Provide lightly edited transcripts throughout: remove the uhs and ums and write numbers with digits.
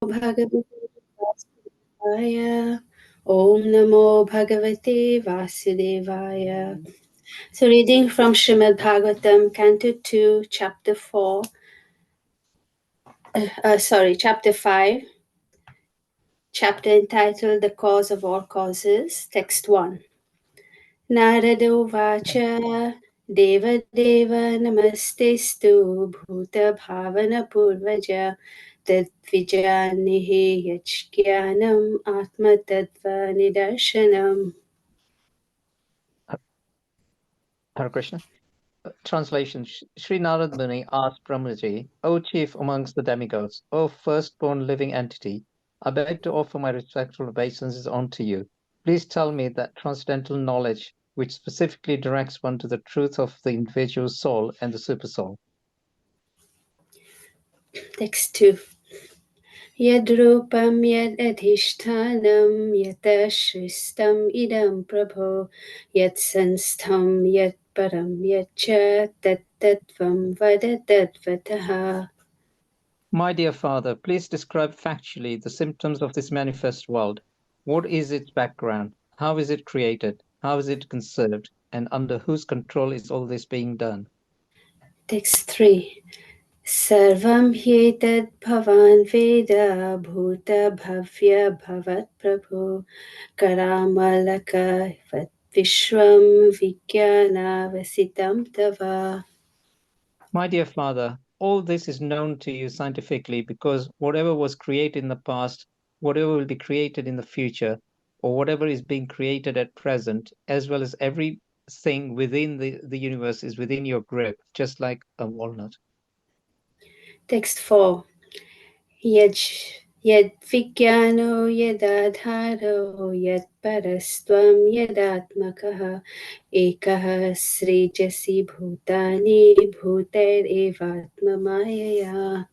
Bhagavate Vasudevaya. Om Namo Bhagavate Vasudevaya. So reading from Srimad Bhagavatam, Canto 2, Chapter 4, Chapter 5, chapter entitled The Cause of All Causes, Text 1. Narado Vacha Deva Namastestu Bhuta Bhavana Purvaja Tadvijanihi Yachkyanam Atma Tattva Nidarshanam. Hare Krishna. Translation. Sri Narad Muni asked Brahmaji, O chief amongst the demigods, O firstborn living entity, I beg to offer my respectful obeisances unto you. Please tell me that transcendental knowledge which specifically directs one to the truth of the individual soul and the supersoul. Text 2. Yadrupam yad adhishtanam yatashristam idam prabho yat sanstham yat param yatcha tat tattvam vada tatvataha. My dear father, please describe factually the symptoms of this manifest world. What is its background? How is it created? How is it conserved? And under whose control is all this being done? Text 3. Sarvam hyetad bhavan veda bhuta bhavya bhavat prabhu karamalaka vat vishwam vijnana tava. My dear father, all this is known to you scientifically because whatever was created in the past, whatever will be created in the future, or whatever is being created at present, as well as everything within the universe is within your grip, just like a walnut. Text 4. Yad vigyano yadadharo yad parastvam yadatmakaha ekaha srijasi bhutani bhuter evatma mayaya.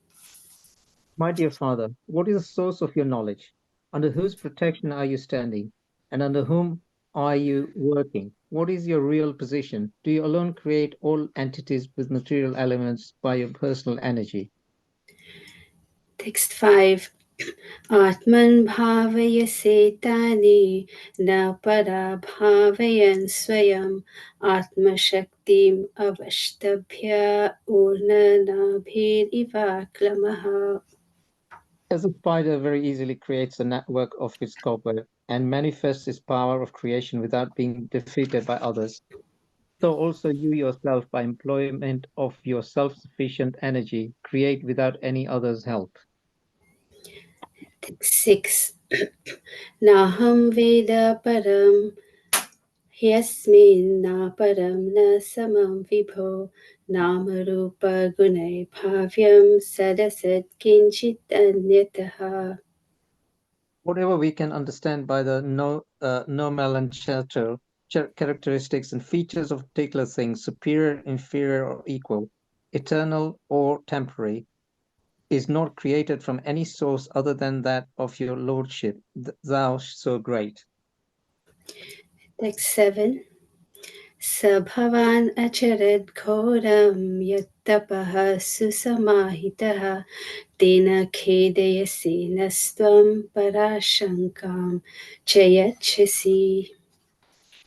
My dear father, what is the source of your knowledge? Under whose protection are you standing? And under whom are you working? What is your real position? Do you alone create all entities with material elements by your personal energy? Text 5. Atman bhavaya setani na para bhavayan swayam atma shaktim avashtabhya urna nabhir ivaklamaha. As a spider very easily creates a network of its cobweb and manifests its power of creation without being defeated by others, so also you yourself, by employment of your self-sufficient energy, create without any other's help. Text 6. Naham Veda Param Hyasmin Na Param Na Samam Vibho Namarupa Gunai Bhavyam Sadasat Kinchit Anyataha. Whatever we can understand by the nomenclature, characteristics and features of particular things, superior, inferior, or equal, eternal or temporary, is not created from any source other than that of your lordship, thou so great. Text 7. Sabhavan Acharad Ghoram Yattapaha Susamahitaha Tena Khedayasi Nastvam Parashankam Chayachasi.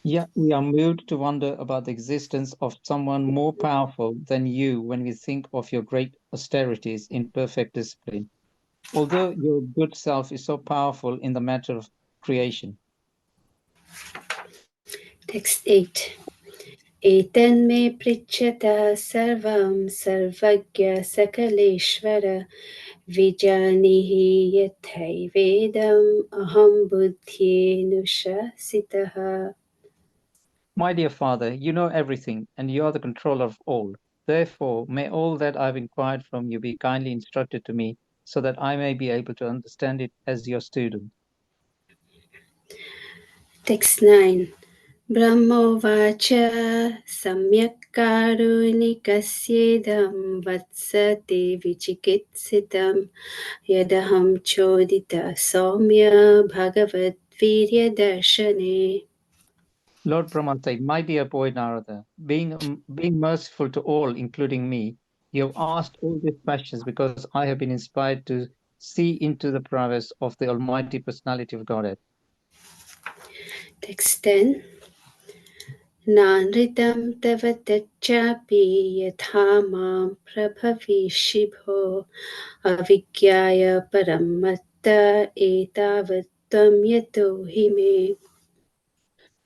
Yet we are moved to wonder about the existence of someone more powerful than you when we think of your great austerities in perfect discipline, although your good self is so powerful in the matter of creation. Text 8. Etan me prichata sarvam sarvagya sakaleshvara vijanihi yathai vedam aham buddhyenusha. My dear Father, you know everything, and you are the controller of all. Therefore, may all that I've inquired from you be kindly instructed to me, so that I may be able to understand it as your student. Text 9. Brahmovacha samyak karunikasjedam vatsate vichikitsitam yadaham chodita saumya bhagavad virya darshane. Lord Brahma said, My dear boy Narada, being merciful to all, including me, you have asked all these questions because I have been inspired to see into the prowess of the Almighty Personality of Godhead. Text 10. Nanritam tava tachapi yatha mam prabhavishibho avigyaya paramatta etavattam yato hime.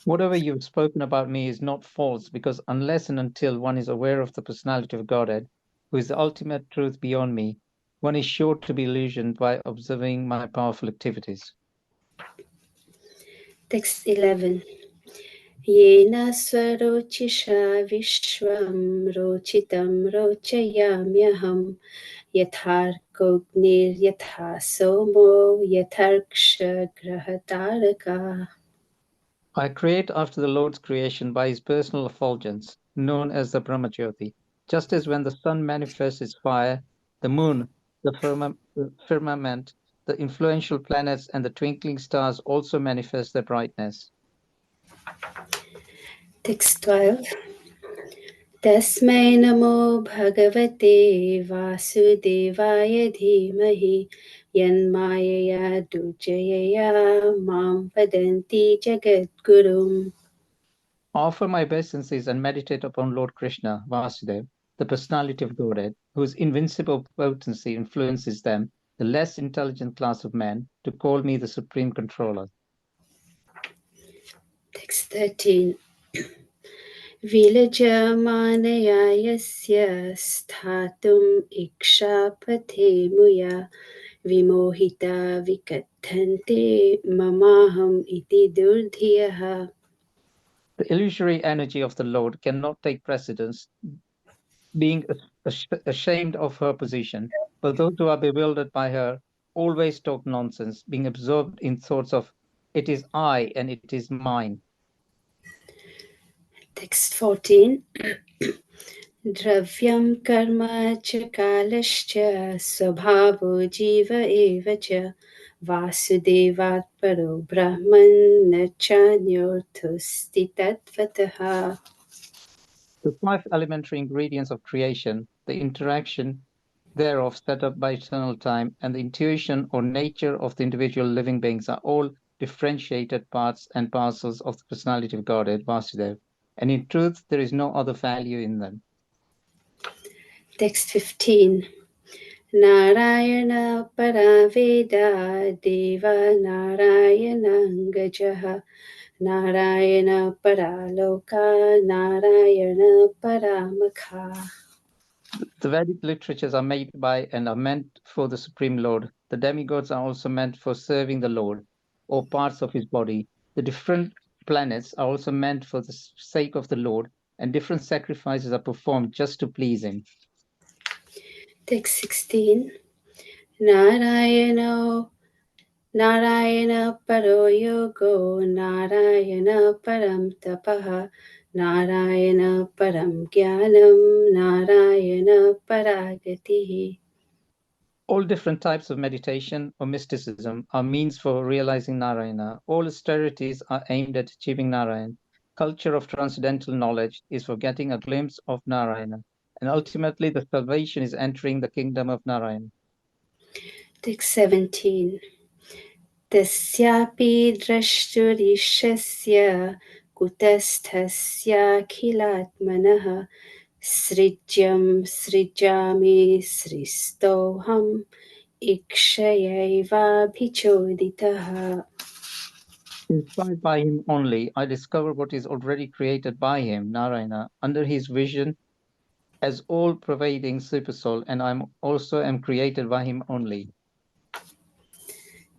Whatever you've spoken about me is not false, because unless and until one is aware of the personality of Godhead, who is the ultimate truth beyond me, one is sure to be illusioned by observing my powerful activities. Text 11. Yena swarochisha vishvam rochitam rochayamyaham yatharkognir yatha somo yatharksha grahataraka. I create after the Lord's creation by his personal effulgence, known as the Brahmajyoti, just as when the sun manifests its fire, the moon, the firmament, the influential planets, and the twinkling stars also manifest their brightness. Text 12. Tasmai namo bhagavate vasudevaya dhimahi yanmayaya dujayaya mam vadanti jagadgurum. Offer my obeisances and meditate upon Lord Krishna, Vasudev, the personality of Godhead, whose invincible potency influences them, the less intelligent class of men, to call me the supreme controller. Text 13. Vilajamanaya yasya sthatum ikshapathe muya vimohita vikatthante mamaham iti durdhiyaha. The illusory energy of the Lord cannot take precedence, being ashamed of her position, but those who are bewildered by her always talk nonsense, being absorbed in thoughts of it is I and it is mine. Text 14. Dravyam karma cha kalascha swabhavo jiva eva cha vasudevat paro brahman na chanyorthusti tatvataha. The five elementary ingredients of creation, the interaction thereof set up by eternal time, and the intuition or nature of the individual living beings are all differentiated parts and parcels of the personality of Godhead, Vasudev, and in truth there is no other value in them. Text 15. Narayana paraveda deva narayanangajaha narayana paraloka narayana paramakha. The Vedic literatures are made by and are meant for the Supreme Lord. The demigods are also meant for serving the Lord, or parts of his body. The different planets are also meant for the sake of the Lord, and different sacrifices are performed just to please him. Text 16. Narayana paro yogo narayana param tapaha narayana param jnanam narayana paragatihi. All different types of meditation or mysticism are means for realizing Narayana. All austerities are aimed at achieving Narayan. Culture of transcendental knowledge is for getting a glimpse of Narayana. And ultimately, the salvation is entering the kingdom of Narayana. Text 17. Tasyapi drashturishasya kutasthasyakilatmanaha srijyam srijami sristoham ikshayaivabichoditaha. Inspired by him only, I discover what is already created by him, Narayana, under his vision as all-pervading supersoul, and I also am created by him only.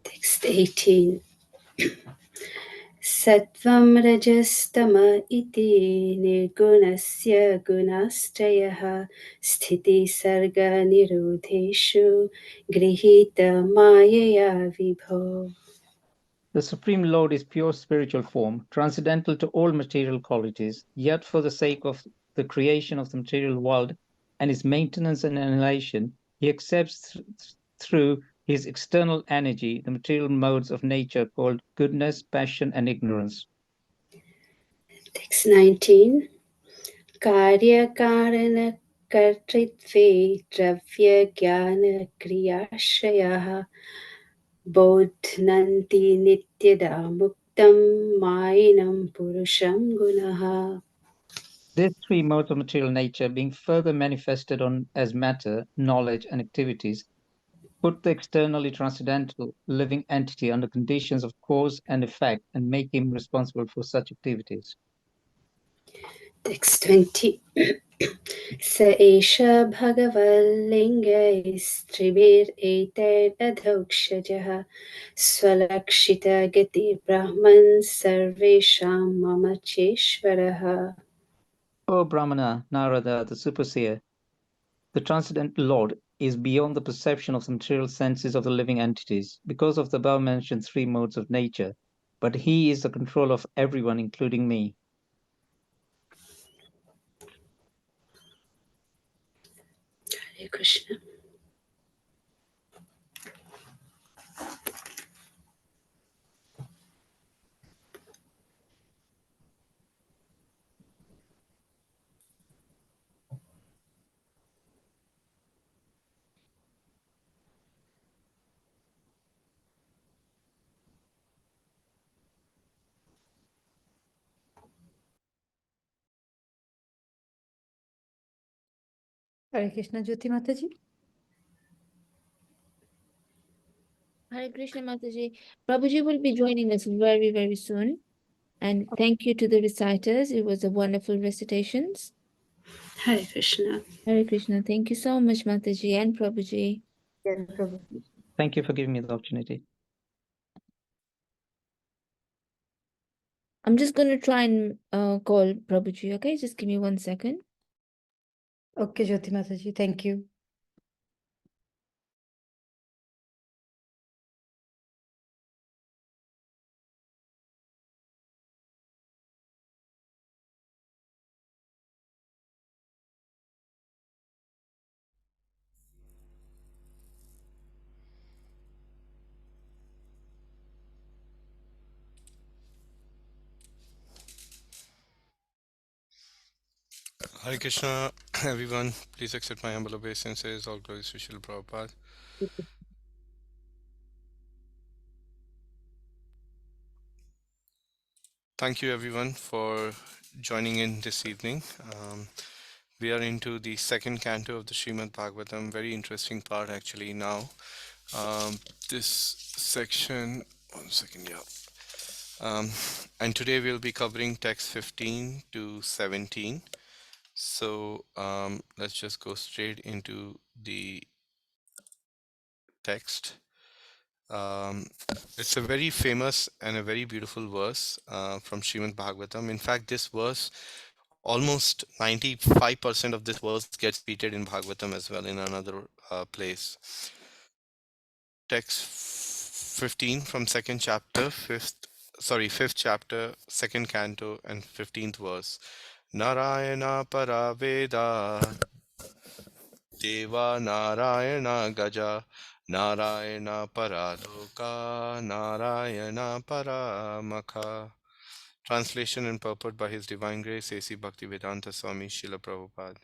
Text 18. Sattvam rajastama iti nirgunasya gunastrayaha sthiti sarga nirodheshu grihita mayaya vibho. The Supreme Lord is pure spiritual form, transcendental to all material qualities, yet for the sake of the creation of the material world and its maintenance and annihilation, he accepts through his external energy the material modes of nature called goodness, passion, and ignorance. Text 19. Karya कर्तृत्वे द्रव्यज्ञानक्रियाश्रयाः बोध्नन्ति नित्यदा मुक्तं मायिनं पुरुषं गुणः. These three modes of material nature, being further manifested on as matter, knowledge, and activities, put the externally transcendental living entity under conditions of cause and effect and make him responsible for such activities. Text 20. स एष भगवल्लिङ्गैस्त्रिभिरेतैरधोक्षजः स्वलक्षितगतिर्ब्रह्मन् सर्वेषां मम चेश्वरः. O Brahmana, Narada, the superseer, the transcendental Lord is beyond the perception of the material senses of the living entities because of the above-mentioned three modes of nature, but he is the control of everyone, including me. Hare Krishna. Hare Krishna, Jyoti Mataji. Hare Krishna Mataji. Prabhuji will be joining us very, very soon. And thank you to the reciters. It was a wonderful recitations. Hare Krishna. Hare Krishna. Thank you so much, Mataji and Prabhuji. Yes, Prabhu. Thank you for giving me the opportunity. I'm just going to try and call Prabhuji, okay? Just give me 1 second. Okay, Jyoti Mataji, thank you. Hare Krishna, everyone. Please accept my humble obeisances. All glories to Srila Prabhupada. Thank you, everyone, for joining in this evening. We are into the second canto of the Srimad Bhagavatam. Very interesting part, actually, now. This section, 1 second, yeah. And today we'll be covering text 15 to 17. So let's just go straight into the text. It's a very famous and a very beautiful verse from Srimad Bhagavatam. In fact, this verse, almost 95% of this verse gets repeated in Bhagavatam as well in another place. Text 15 from fifth chapter, second canto, and 15th verse. Narayana Paraveda Deva Narayana Gaja Narayana Paraloka Narayana Paramakha. Translation and purport by His Divine Grace A.C. Bhaktivedanta Swami Srila Prabhupada.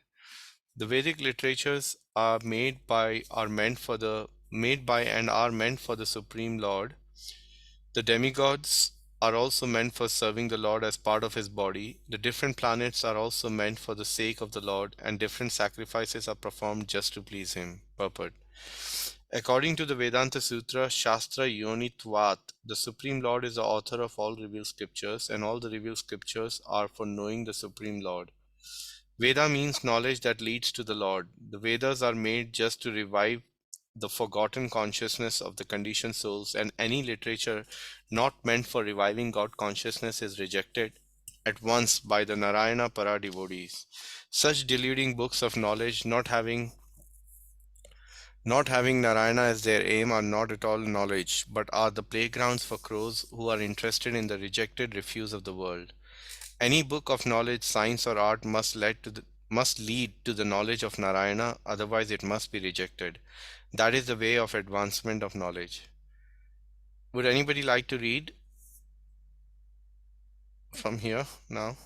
The Vedic literatures are made by and are meant for the Supreme Lord. The demigods are also meant for serving the Lord as part of his body. The different planets are also meant for the sake of the Lord, and different sacrifices are performed just to please him. Purport. According to the Vedanta Sutra, Shastra Yonitvat, the Supreme Lord is the author of all revealed scriptures, and all the revealed scriptures are for knowing the Supreme Lord. Veda means knowledge that leads to the Lord. The Vedas are made just to revive the forgotten consciousness of the conditioned souls, and any literature not meant for reviving God consciousness is rejected at once by the Narayana Para devotees. Such deluding books of knowledge, not having Narayana as their aim, are not at all knowledge, but are the playgrounds for crows who are interested in the rejected refuse of the world. Any book of knowledge, science, or art must lead to the knowledge of Narayana, otherwise it must be rejected. That is the way of advancement of knowledge. Would anybody like to read from here now?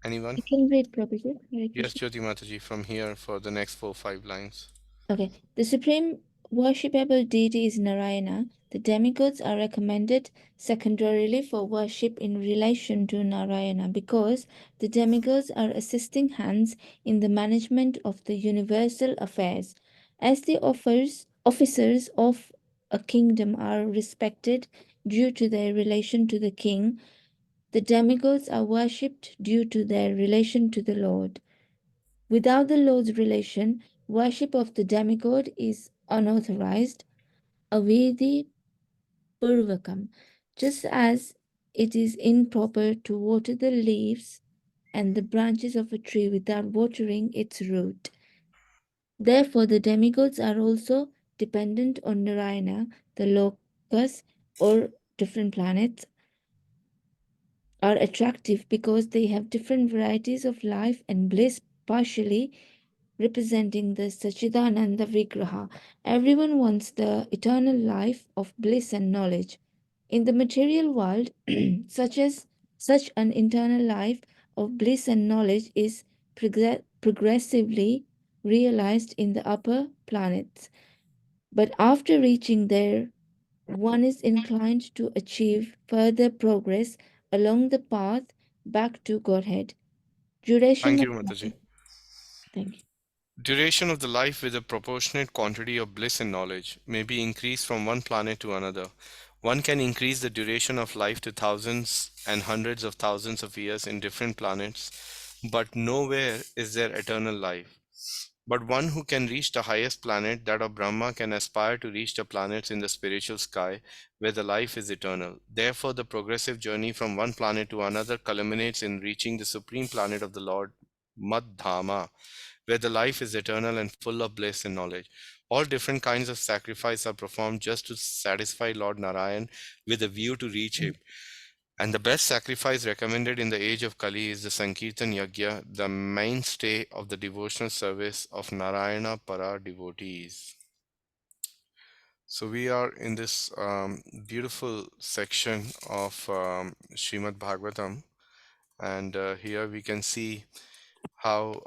Anyone? I can read, Prabhuji. Hare Yes, Krishna. Jyoti Mataji, from here for the next 4-5 lines. Okay. The supreme worshipable deity is Narayana. The demigods are recommended secondarily for worship in relation to Narayana because the demigods are assisting hands in the management of the universal affairs. As the officers of a kingdom are respected due to their relation to the king, the demigods are worshipped due to their relation to the Lord. Without the Lord's relation, worship of the demigod is unauthorized, avidi purvakam, just as it is improper to water the leaves and the branches of a tree without watering its root. Therefore, the demigods are also dependent on Narayana, the lokas or different planets are attractive because they have different varieties of life and bliss, partially representing the Sachidananda Vigraha. Everyone wants the eternal life of bliss and knowledge. In the material world, such an internal life of bliss and knowledge is progressively realized in the upper planets. But after reaching there, one is inclined to achieve further progress along the path back to Godhead. Duration Thank of you, Mataji. life. Thank you. Duration of the life with a proportionate quantity of bliss and knowledge may be increased from one planet to another. One can increase the duration of life to thousands and hundreds of thousands of years in different planets, but nowhere is there eternal life. But one who can reach the highest planet, that of Brahma, can aspire to reach the planets in the spiritual sky where the life is eternal. Therefore, the progressive journey from one planet to another culminates in reaching the supreme planet of the Lord, Madhama, where the life is eternal and full of bliss and knowledge. All different kinds of sacrifice are performed just to satisfy Lord Narayan with a view to reach him. And the best sacrifice recommended in the age of Kali is the Sankirtan Yagya, the mainstay of the devotional service of Narayana Para devotees. So we are in this beautiful section of Srimad Bhagavatam, and here we can see how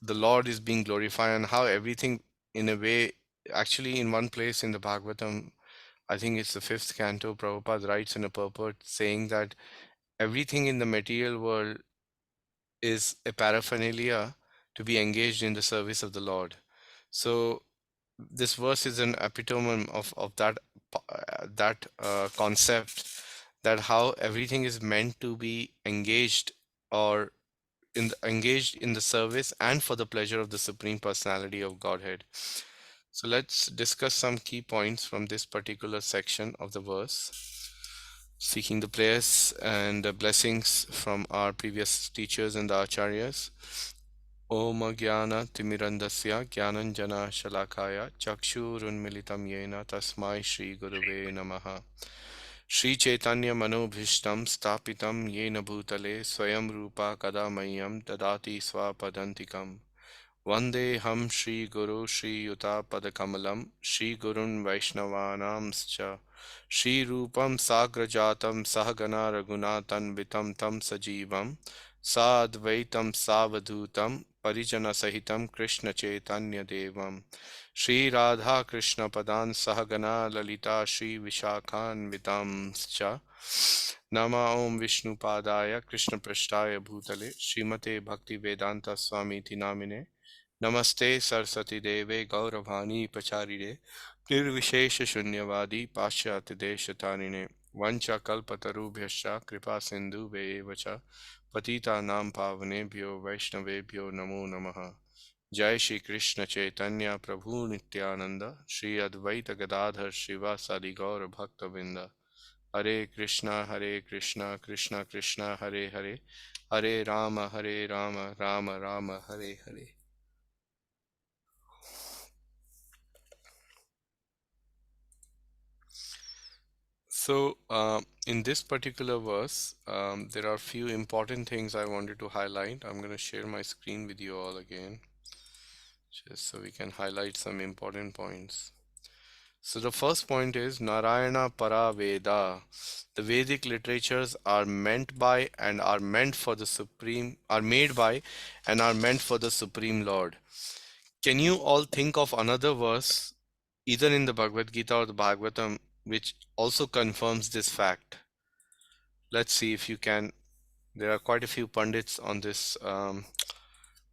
the Lord is being glorified and how everything, in a way, actually in one place in the Bhagavatam, I think it's the fifth canto, Prabhupada writes in a purport saying that everything in the material world is a paraphernalia to be engaged in the service of the Lord. So this verse is an epitome of that concept, that how everything is meant to be engaged or engaged in the service and for the pleasure of the Supreme Personality of Godhead. So let's discuss some key points from this particular section of the verse, seeking the prayers and the blessings from our previous teachers and the acharyas. Om Jnana Timirandasya Jnananjana Shalakaya Chakshurunmilitam Yena Tasmai Shri Guruve Namaha. Shri Chaitanya Manobhishtam Stapitam Yena Bhutale Swayam Rupa Kadamayam Dadati Swapadantikam. Vandeham Shri Guru Shri Yuta Padakamalam Shri Gurun Vaishnavanamscha Shri Rupam Sagrajatam Sahagana Raghunatan Vitam Tam Sajivam Sadvaitam Savadhutam Parijana Sahitam Krishna Chaitanya Devam Shri Radha Krishna Padan Sahagana Lalita Shri Vishakhan Vitamscha Nama Om Vishnu Padaya Krishna Prashtaya Bhutale Srimate Bhakti Vedanta Swami Tinamine Namaste Saraswati Deve Gauravani Pacharire Nirvishesha Shunyavadi Paschat Deshatarine Vancha Kalpatarubhyascha Kripa Sindhu Vevacha Patita Nam Pavanebhyo Vaishnavebhyo Namo Namaha. Jai Shri Krishna Chaitanya Prabhu Nityananda Shri Advaita Gadadhar Shiva Sadi Gaur Bhakta Vinda. Hare Krishna Krishna Krishna Hare Hare Hare Rama Rama Rama Hare Hare. So, in this particular verse, there are few important things I wanted to highlight. I'm going to share my screen with you all again, just so we can highlight some important points. So the first point is Narayana Para Veda. The Vedic literatures are meant by and are meant for the supreme, are made by and are meant for the Supreme Lord. Can you all think of another verse, either in the Bhagavad Gita or the Bhagavatam, which also confirms this fact? Let's see if you can. There are quite a few pundits on this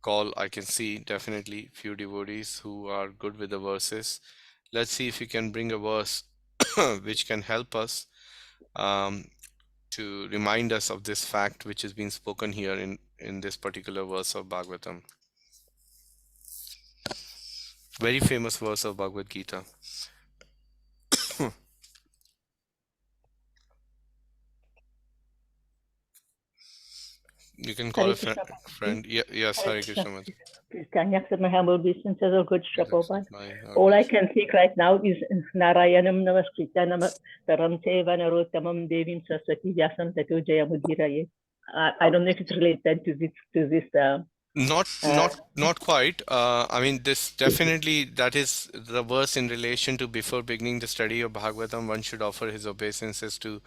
call. I can see definitely few devotees who are good with the verses. Let's see if you can bring a verse which can help us um, to remind us of this fact which is being spoken here in this particular verse of Bhagavatam. Very famous verse of Bhagavad Gita. You can call Hare a Krishna, Prabhuji. friend. Yeah, yes, Hare Hare Krishna. Krishna Mataji. Please can you accept my humble obeisances or good Shri Please Prabhupada? accept my All I obeisance. can think right now is Narayanam Namaskritya Namastaram Seva Narottamam Devim Saraswati Vyasam Tato Jayamudhiraye. I don't know if it's related to this. Not quite. I mean, this definitely, that is the verse in relation to before beginning the study of Bhagavatam, one should offer his obeisances to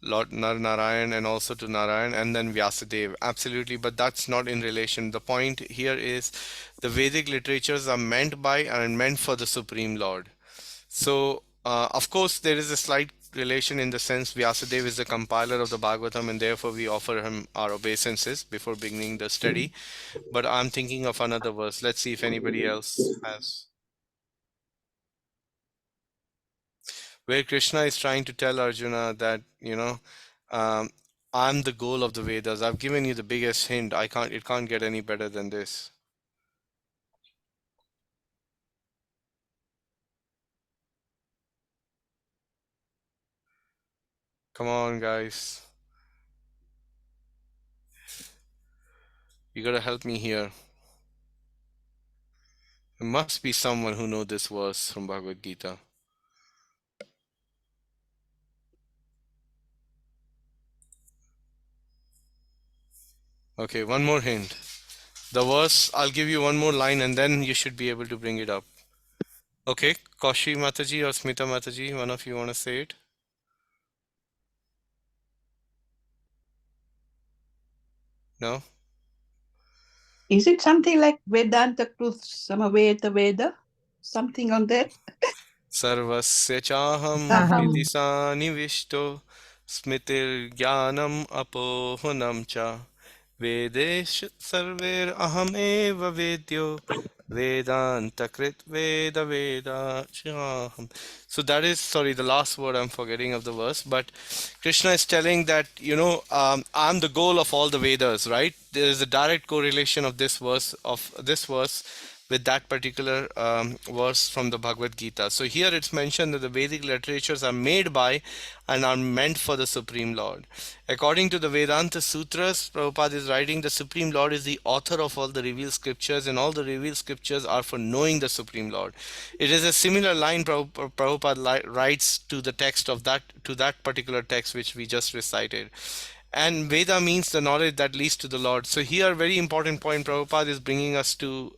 Lord Narayan and also to Narayan and then Vyasadeva. Absolutely, but that's not in relation. The point here is the Vedic literatures are meant by and meant for the Supreme Lord. So, of course, there is a slight relation in the sense Vyasadeva is the compiler of the Bhagavatam and therefore we offer him our obeisances before beginning the study. But I'm thinking of another verse. Let's see if anybody else has. Where Krishna is trying to tell Arjuna that, um, I'm the goal of the Vedas. I've given you the biggest hint. It can't get any better than this. Come on, guys. You gotta help me here. There must be someone who knows this verse from Bhagavad Gita. Okay, one more hint. The verse, I'll give you one more line and then you should be able to bring it up. Okay, Kaushi Mataji or Smita Mataji, one of you want to say it? No? Is it something like Vedanta Truth Samaveta Veda? Something on that? सर्वस्य चाहं हृदि सन्निविष्टो स्मृतिर्ज्ञानम् अपोहनं च वेदेश सर्वैरहमेव वेद्यो Vedantakrit Veda Vedachaham. So that is, sorry, the last word I'm forgetting of the verse, but Krishna is telling that, I'm the goal of all the Vedas, right? There is a direct correlation of this verse with that particular verse from the Bhagavad Gita. So here it's mentioned that the Vedic literatures are made by and are meant for the Supreme Lord. According to the Vedanta Sutras, Prabhupada is writing, the Supreme Lord is the author of all the revealed scriptures, and all the revealed scriptures are for knowing the Supreme Lord. It is a similar line Prabhupada writes to the text of to that particular text which we just recited. And Veda means the knowledge that leads to the Lord. So here, very important point, Prabhupada is bringing us to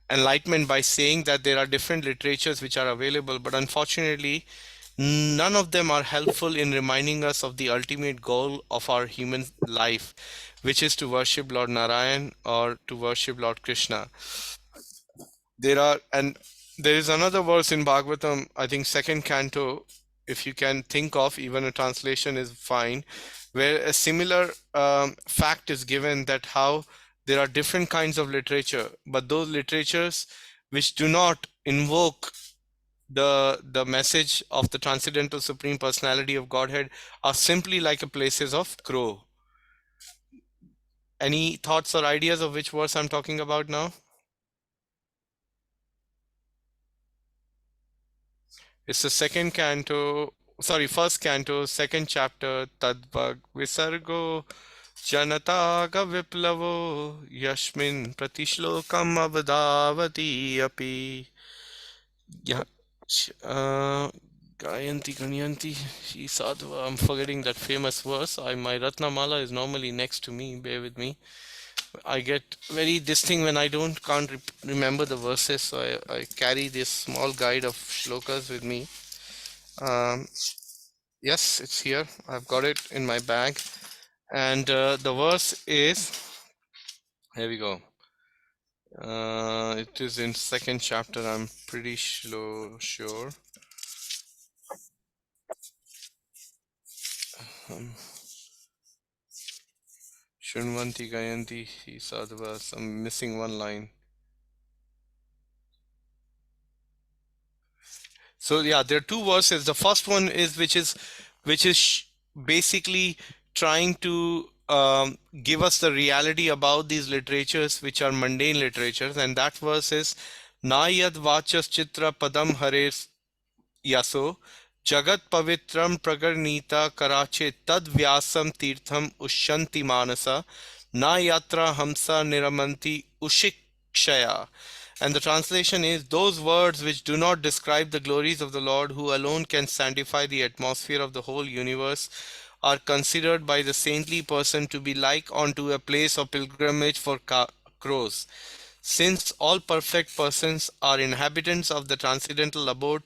enlightenment by saying that there are different literatures which are available, but unfortunately, none of them are helpful in reminding us of the ultimate goal of our human life, which is to worship Lord Narayan or to worship Lord Krishna. There is another verse in Bhagavatam, I think second canto, if you can think of, even a translation is fine, where a similar fact is given that how there are different kinds of literature, but those literatures which do not invoke the message of the transcendental supreme personality of Godhead are simply like a places of crow. Any thoughts or ideas of which verse I'm talking about now? It's the first canto, second chapter, Tadvag Visargo Janataga Viplavo Yashmin Pratishlokam Avadavati Api. Yeah. Gayanti Ganyanti Shi Sadhva. I'm forgetting that famous verse. My Ratnamala is normally next to me. Bear with me. I get very this thing when I can't remember the verses, so I carry this small guide of shlokas with me. Yes, it's here. I've got it in my bag, and the verse is, here we go. It is in second chapter. I'm pretty sure. Shunvanti Gayanti Sadhava. I'm missing one line. So yeah, there are two verses. The first one is which is basically trying to give us the reality about these literatures, which are mundane literatures, and that verse is Na yad vachas chitra padam hares yaso jagat pavitram pragarnita karache tad vyasam tirtham ushanti manasa na yatra hamsa niramanti ushikshaya. And the translation is, those words which do not describe the glories of the Lord, who alone can sanctify the atmosphere of the whole universe, are considered by the saintly person to be like unto a place of pilgrimage for crows. Since all perfect persons are inhabitants of the transcendental abode,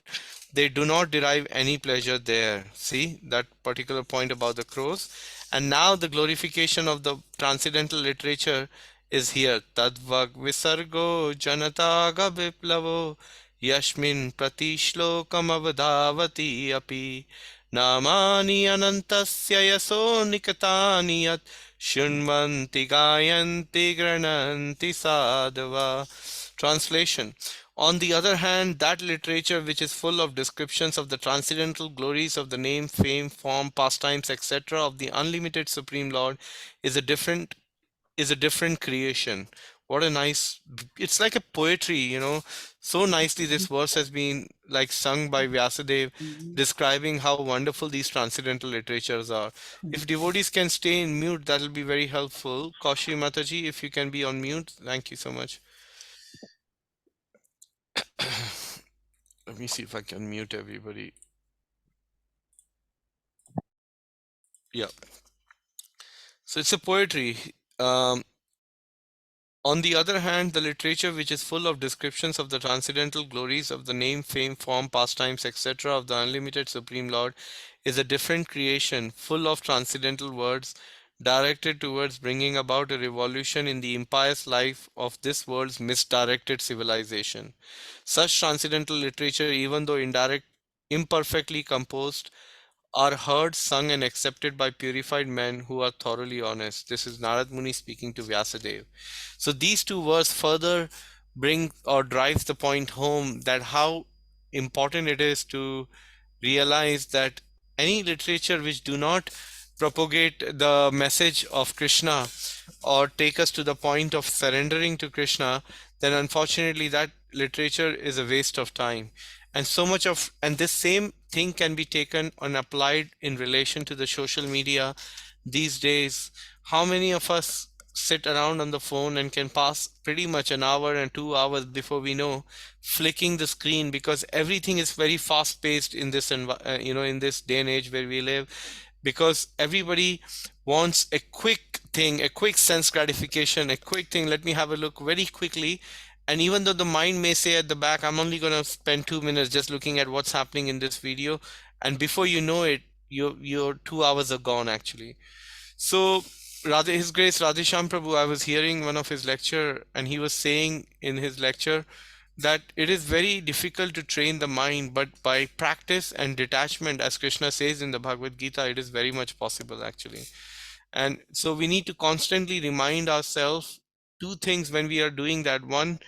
they do not derive any pleasure there. See that particular point about the crows. And now the glorification of the transcendental literature is here. Tadvag visargo janataga viplavo yashmin pratishlokam avadhavati api namani anantasya yaso nikatani yat shunvanti gayanti grananti sadhava. Translation: on the other hand, that literature which is full of descriptions of the transcendental glories of the name, fame, form, pastimes, etc. of the unlimited Supreme Lord is a different creation. What a nice, it's like a poetry, so nicely this verse has been like sung by Vyasadev, describing how wonderful these transcendental literatures are. If devotees can stay in mute, that will be very helpful. Kaushi Mataji, if you can be on mute, thank you so much. Let me see if I can mute everybody. Yeah. So it's a poetry. On the other hand, the literature which is full of descriptions of the transcendental glories of the name, fame, form, pastimes, etc. of the unlimited Supreme Lord is a different creation, full of transcendental words directed towards bringing about a revolution in the impious life of this world's misdirected civilization. Such transcendental literature, even though imperfectly composed, are heard, sung, and accepted by purified men who are thoroughly honest. This is Narad Muni speaking to Vyasadeva. So these two verses further bring or drive the point home that how important it is to realize that any literature which do not propagate the message of Krishna or take us to the point of surrendering to Krishna, then unfortunately that literature is a waste of time. And so much of, and this same thing can be taken and applied in relation to the social media these days. How many of us sit around on the phone and can pass pretty much an hour and 2 hours before we know, flicking the screen, because everything is very fast paced in this in this day and age where we live, because everybody wants a quick thing, a quick sense gratification, a quick thing. Let me have a look very quickly. And even though the mind may say at the back, I'm only going to spend 2 minutes just looking at what's happening in this video, and before you know it, your 2 hours are gone actually. So His Grace Radhesham Prabhu, I was hearing one of his lecture, and he was saying in his lecture that it is very difficult to train the mind, but by practice and detachment, as Krishna says in the Bhagavad Gita, it is very much possible actually. And so we need to constantly remind ourselves two things when we are doing that. One,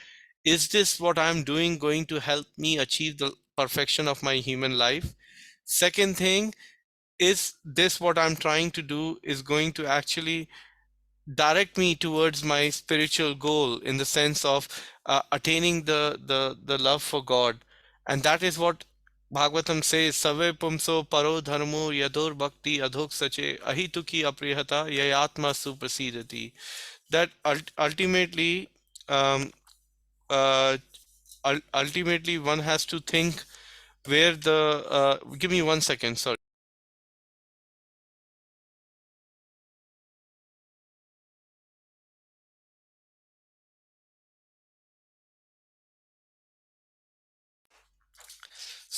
is this what I'm doing going to help me achieve the perfection of my human life? Second thing, is this what I'm trying to do is going to actually direct me towards my spiritual goal, in the sense of attaining the love for God? And that is what Bhagavatam says, Save pumso paro dharmo yadur bhakti adhok sache ahituki aprihata yayatma suprasidati. That ultimately um, uh, ultimately one has to think where the give me 1 second, sorry.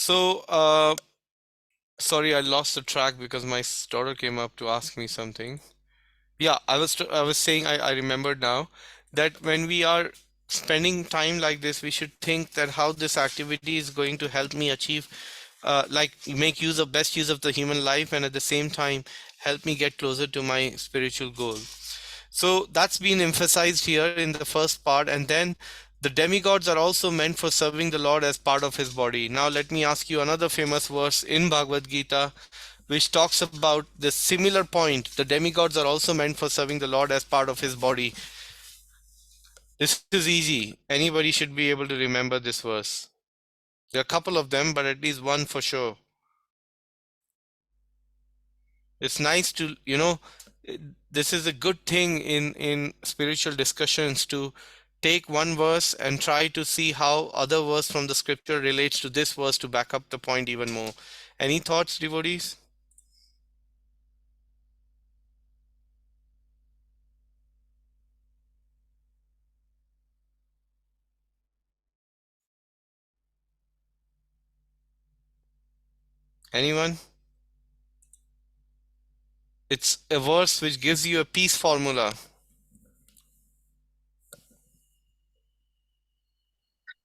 So, sorry, I lost the track because my daughter came up to ask me something. Yeah, I was saying I remembered now that when we are spending time like this, we should think that how this activity is going to help me achieve, like make best use of the human life, and at the same time help me get closer to my spiritual goal. So that's been emphasized here in the first part, and then the demigods are also meant for serving the Lord as part of his body. Now let me ask you another famous verse in Bhagavad Gita which talks about the similar point. The demigods are also meant for serving the Lord as part of his body. This is easy. Anybody should be able to remember this verse. There are a couple of them, but at least one for sure. It's nice to, this is a good thing in spiritual discussions to take one verse and try to see how other verse from the scripture relates to this verse to back up the point even more. Any thoughts, devotees? Anyone? It's a verse which gives you a peace formula.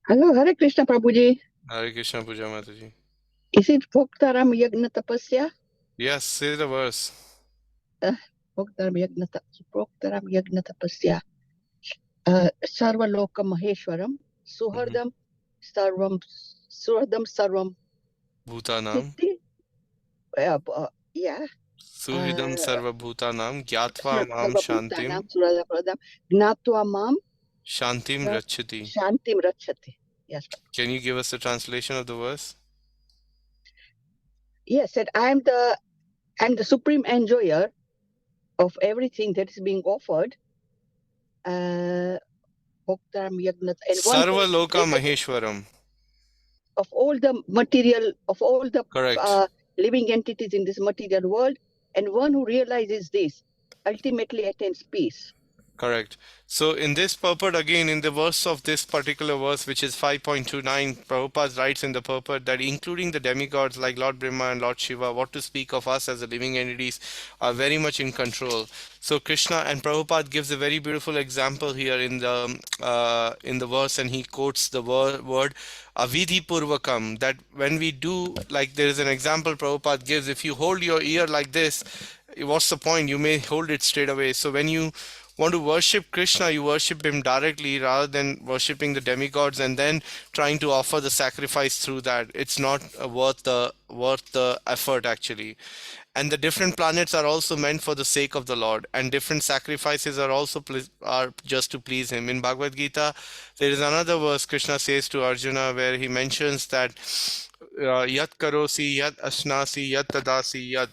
Hello, Hare Krishna Prabhuji. Hare Krishna Puja Mataji. Is it Bhoktaram Yagna Tapasya? Yes, say the verse. Bhoktaram Yagna Tapasya. Sarva Loka Maheshwaram. Suhardam Sarvam Bhutanam. Siddhi. Yeah. Suhridam Sarva Bhutanam Gyatva Mam Sarva Shantim Bhutanam Suradapradam Gnatva Mam Shantim Rachati. Shantim Rachati. Yes. Can you give us the translation of the verse? Yes, that I'm the supreme enjoyer of everything that is being offered. Bhoktaram Yagna and Sarva Loka Maheshwaram. of all the material, of all the Correct. living entities in this material world, and one who realizes this ultimately attains peace. Correct. So in this purport, again, in the verse of this particular verse, which is 5.29, Prabhupada writes in the purport that including the demigods like Lord Brahma and Lord Shiva, what to speak of us as the living entities, are very much in control. So Krishna and Prabhupada gives a very beautiful example here in the verse, and he quotes the word avidhi purvakam, that when we do, like there is an example Prabhupada gives, if you hold your ear like this, what's the point? You may hold it straight away. So when you want to worship Krishna, you worship him directly rather than worshipping the demigods and then trying to offer the sacrifice through that. It's not worth the effort actually. And the different planets are also meant for the sake of the Lord, and different sacrifices are also are just to please him. In Bhagavad Gita, there is another verse Krishna says to Arjuna where he mentions that yat karosi, yat asnasi, yat tadasi, yat,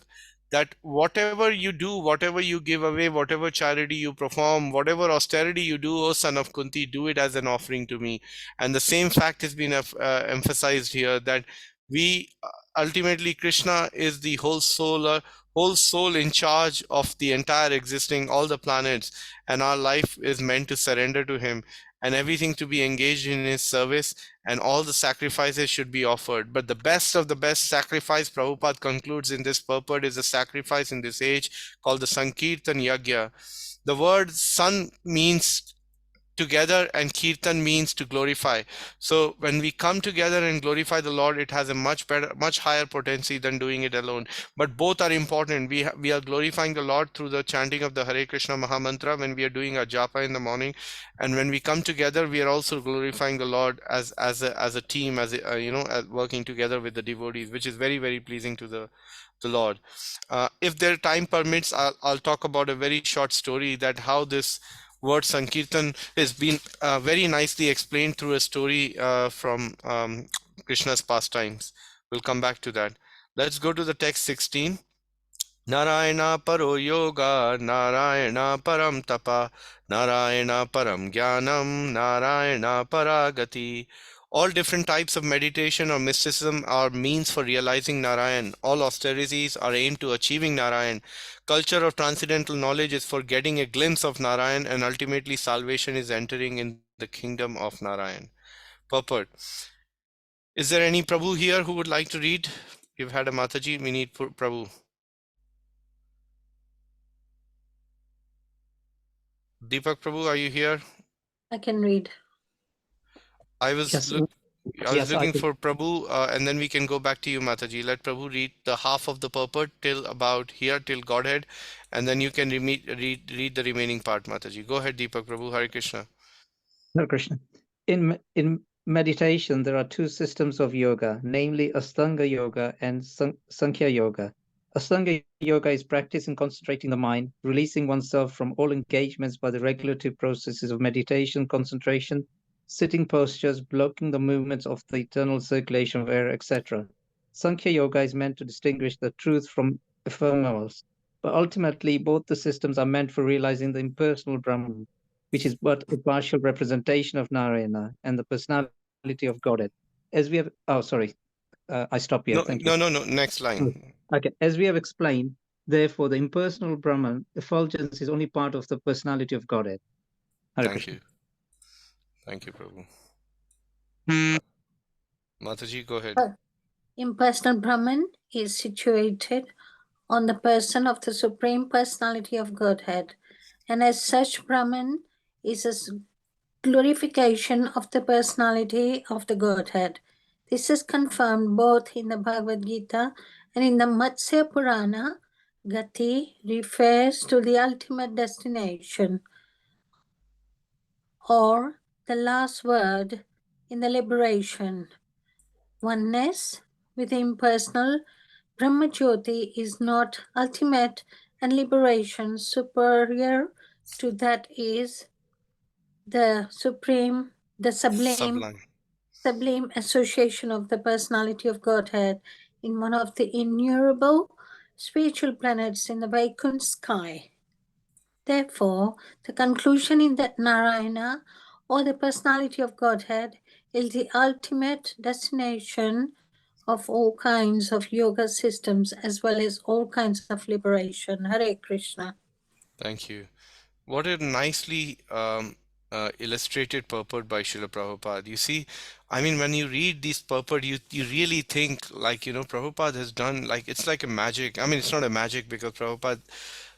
that whatever you do, whatever you give away, whatever charity you perform, whatever austerity you do, O son of Kunti, do it as an offering to me. And the same fact has been emphasized here, that we ultimately, Krishna is the whole soul in charge of the entire existing, all the planets, and our life is meant to surrender to him and everything to be engaged in his service, and all the sacrifices should be offered. But the best of the best sacrifice, Prabhupada concludes in this purport, is a sacrifice in this age called the Sankirtan Yagya. The word San means together and Kirtan means to glorify. So when we come together and glorify the Lord, it has a much higher potency than doing it alone. But both are important. We are glorifying the Lord through the chanting of the Hare Krishna Mahamantra when we are doing our japa in the morning, and when we come together, we are also glorifying the Lord as a team, as working together with the devotees, which is very, very pleasing to the Lord. If their time permits, I'll talk about a very short story, that how this word Sankirtan has been very nicely explained through a story from Krishna's pastimes. We'll come back to that. Let's go to the text 16. Narayana paro yoga, Narayana param tapa, Narayana param jnanam, Narayana paragati. All different types of meditation or mysticism are means for realizing Narayan. All austerities are aimed to achieving Narayan. Culture of transcendental knowledge is for getting a glimpse of Narayan, and ultimately salvation is entering in the kingdom of Narayan. Purport. Is there any Prabhu here who would like to read? We've had a Mataji, we need Prabhu. Deepak Prabhu, are you here? I can read. I was Yes, looking can. for Prabhu, and then we can go back to you, Mataji. Let Prabhu read the half of the purport till about here, till Godhead, and then you can read the remaining part, Mataji. Go ahead, Deepak Prabhu. Hare Krishna. Hare Krishna. In meditation, there are two systems of yoga, namely Astanga Yoga and Sankhya Yoga. Astanga Yoga is practice in concentrating the mind, releasing oneself from all engagements by the regulative processes of meditation, concentration, sitting postures, blocking the movements of the internal circulation of air, etc. Sankhya Yoga is meant to distinguish the truth from ephemerals, but ultimately both the systems are meant for realizing the impersonal Brahman, which is but a partial representation of Narayana and the personality of Godhead. As we have, I stop here. No, Thank you. no. Next line. Okay, as we have explained, therefore, the impersonal Brahman effulgence is only part of the personality of Godhead. Hare Thank Krishna. you. Thank you, Prabhu. Mataji, go ahead. Impersonal Brahman is situated on the person of the Supreme Personality of Godhead, and as such, Brahman is a glorification of the personality of the Godhead. This is confirmed both in the Bhagavad Gita and in the Matsya Purana. Gati refers to the ultimate destination or the last word in the liberation. Oneness with impersonal Brahmajyoti is not ultimate, and liberation superior to that is the supreme, the sublime association of the personality of Godhead in one of the innumerable spiritual planets in the Vaikuntha sky. Therefore, the conclusion in that Narayana, or the personality of Godhead, is the ultimate destination of all kinds of yoga systems as well as all kinds of liberation. Hare Krishna. Thank you. What a nicely illustrated purport by Srila Prabhupada. You see, I mean, when you read these purport, you really think like, Prabhupada has done, like, it's like a magic. I mean, it's not a magic because Prabhupada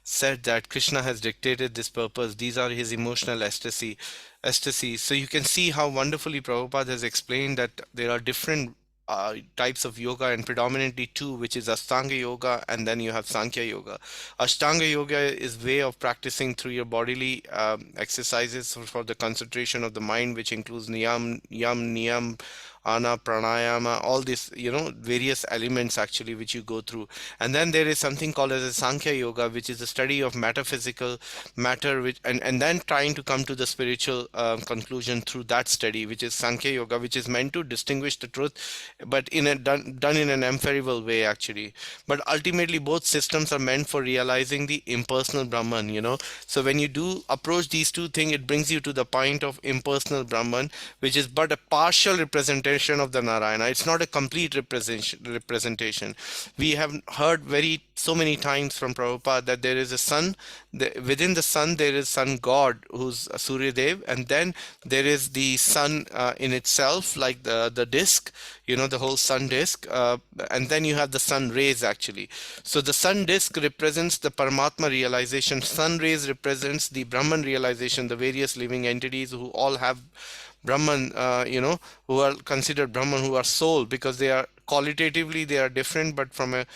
said that Krishna has dictated this purpose. These are his emotional ecstasies. So you can see how wonderfully Prabhupada has explained that there are different types of yoga, and predominantly two, which is Astanga Yoga and then you have Sankhya Yoga. Ashtanga Yoga is way of practicing through your bodily exercises for the concentration of the mind, which includes niyam, ana, pranayama, all these, various elements actually which you go through. And then there is something called as a Sankhya Yoga, which is the study of metaphysical matter, and then trying to come to the spiritual conclusion through that study, which is Sankhya Yoga, which is meant to distinguish the truth, but done in an empirical way actually. But ultimately, both systems are meant for realizing the impersonal Brahman. So when you do approach these two things, it brings you to the point of impersonal Brahman, which is but a partial representation of the Narayana. It's not a complete representation. We have heard so many times from Prabhupada that there is a sun, within the sun there is sun god who's Surya Dev, and then there is the sun in itself, like the disk, the whole sun disk, and then you have the sun rays actually. So the sun disk represents the Paramatma realization, sun rays represents the Brahman realization, the various living entities who all have Brahman, who are considered Brahman, who are soul, because they are qualitatively they are different, but from a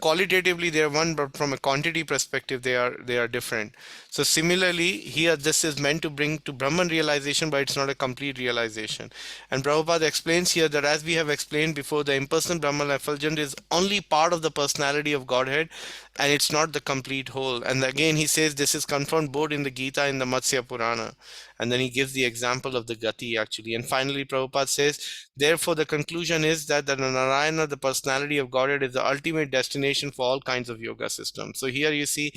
qualitatively they are one, but from a quantity perspective they are different. So similarly here, this is meant to bring to Brahman realization, but it's not a complete realization. And Prabhupada explains here that, as we have explained before, the impersonal Brahman effulgence is only part of the personality of Godhead, and it's not the complete whole. And again he says this is confirmed both in the Gita and the Matsya Purana. And then he gives the example of the Gati actually. And finally Prabhupada says, therefore the conclusion is that the Narayana, the personality of Godhead, is the ultimate destination for all kinds of yoga systems. So here you see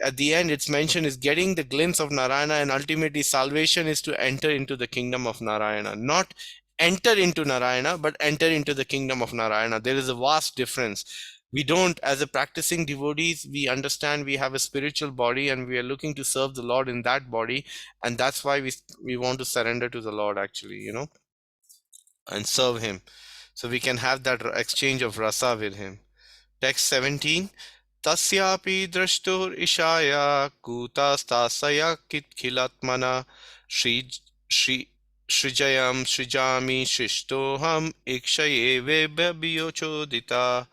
at the end it's mentioned is getting the glimpse of Narayana, and ultimately salvation is to enter into the kingdom of Narayana. Not enter into Narayana, but enter into the kingdom of Narayana. There is a vast difference. We don't, as a practicing devotees, we understand we have a spiritual body and we are looking to serve the Lord in that body, and that's why we want to surrender to the Lord actually. and serve him. So we can have that exchange of rasa with him. Text 17. Tasyapi drashtur ishaya kutastasaya kitkilatmana shri shri shrijayam shrijami shishtoham ikshaye vebhyochodita.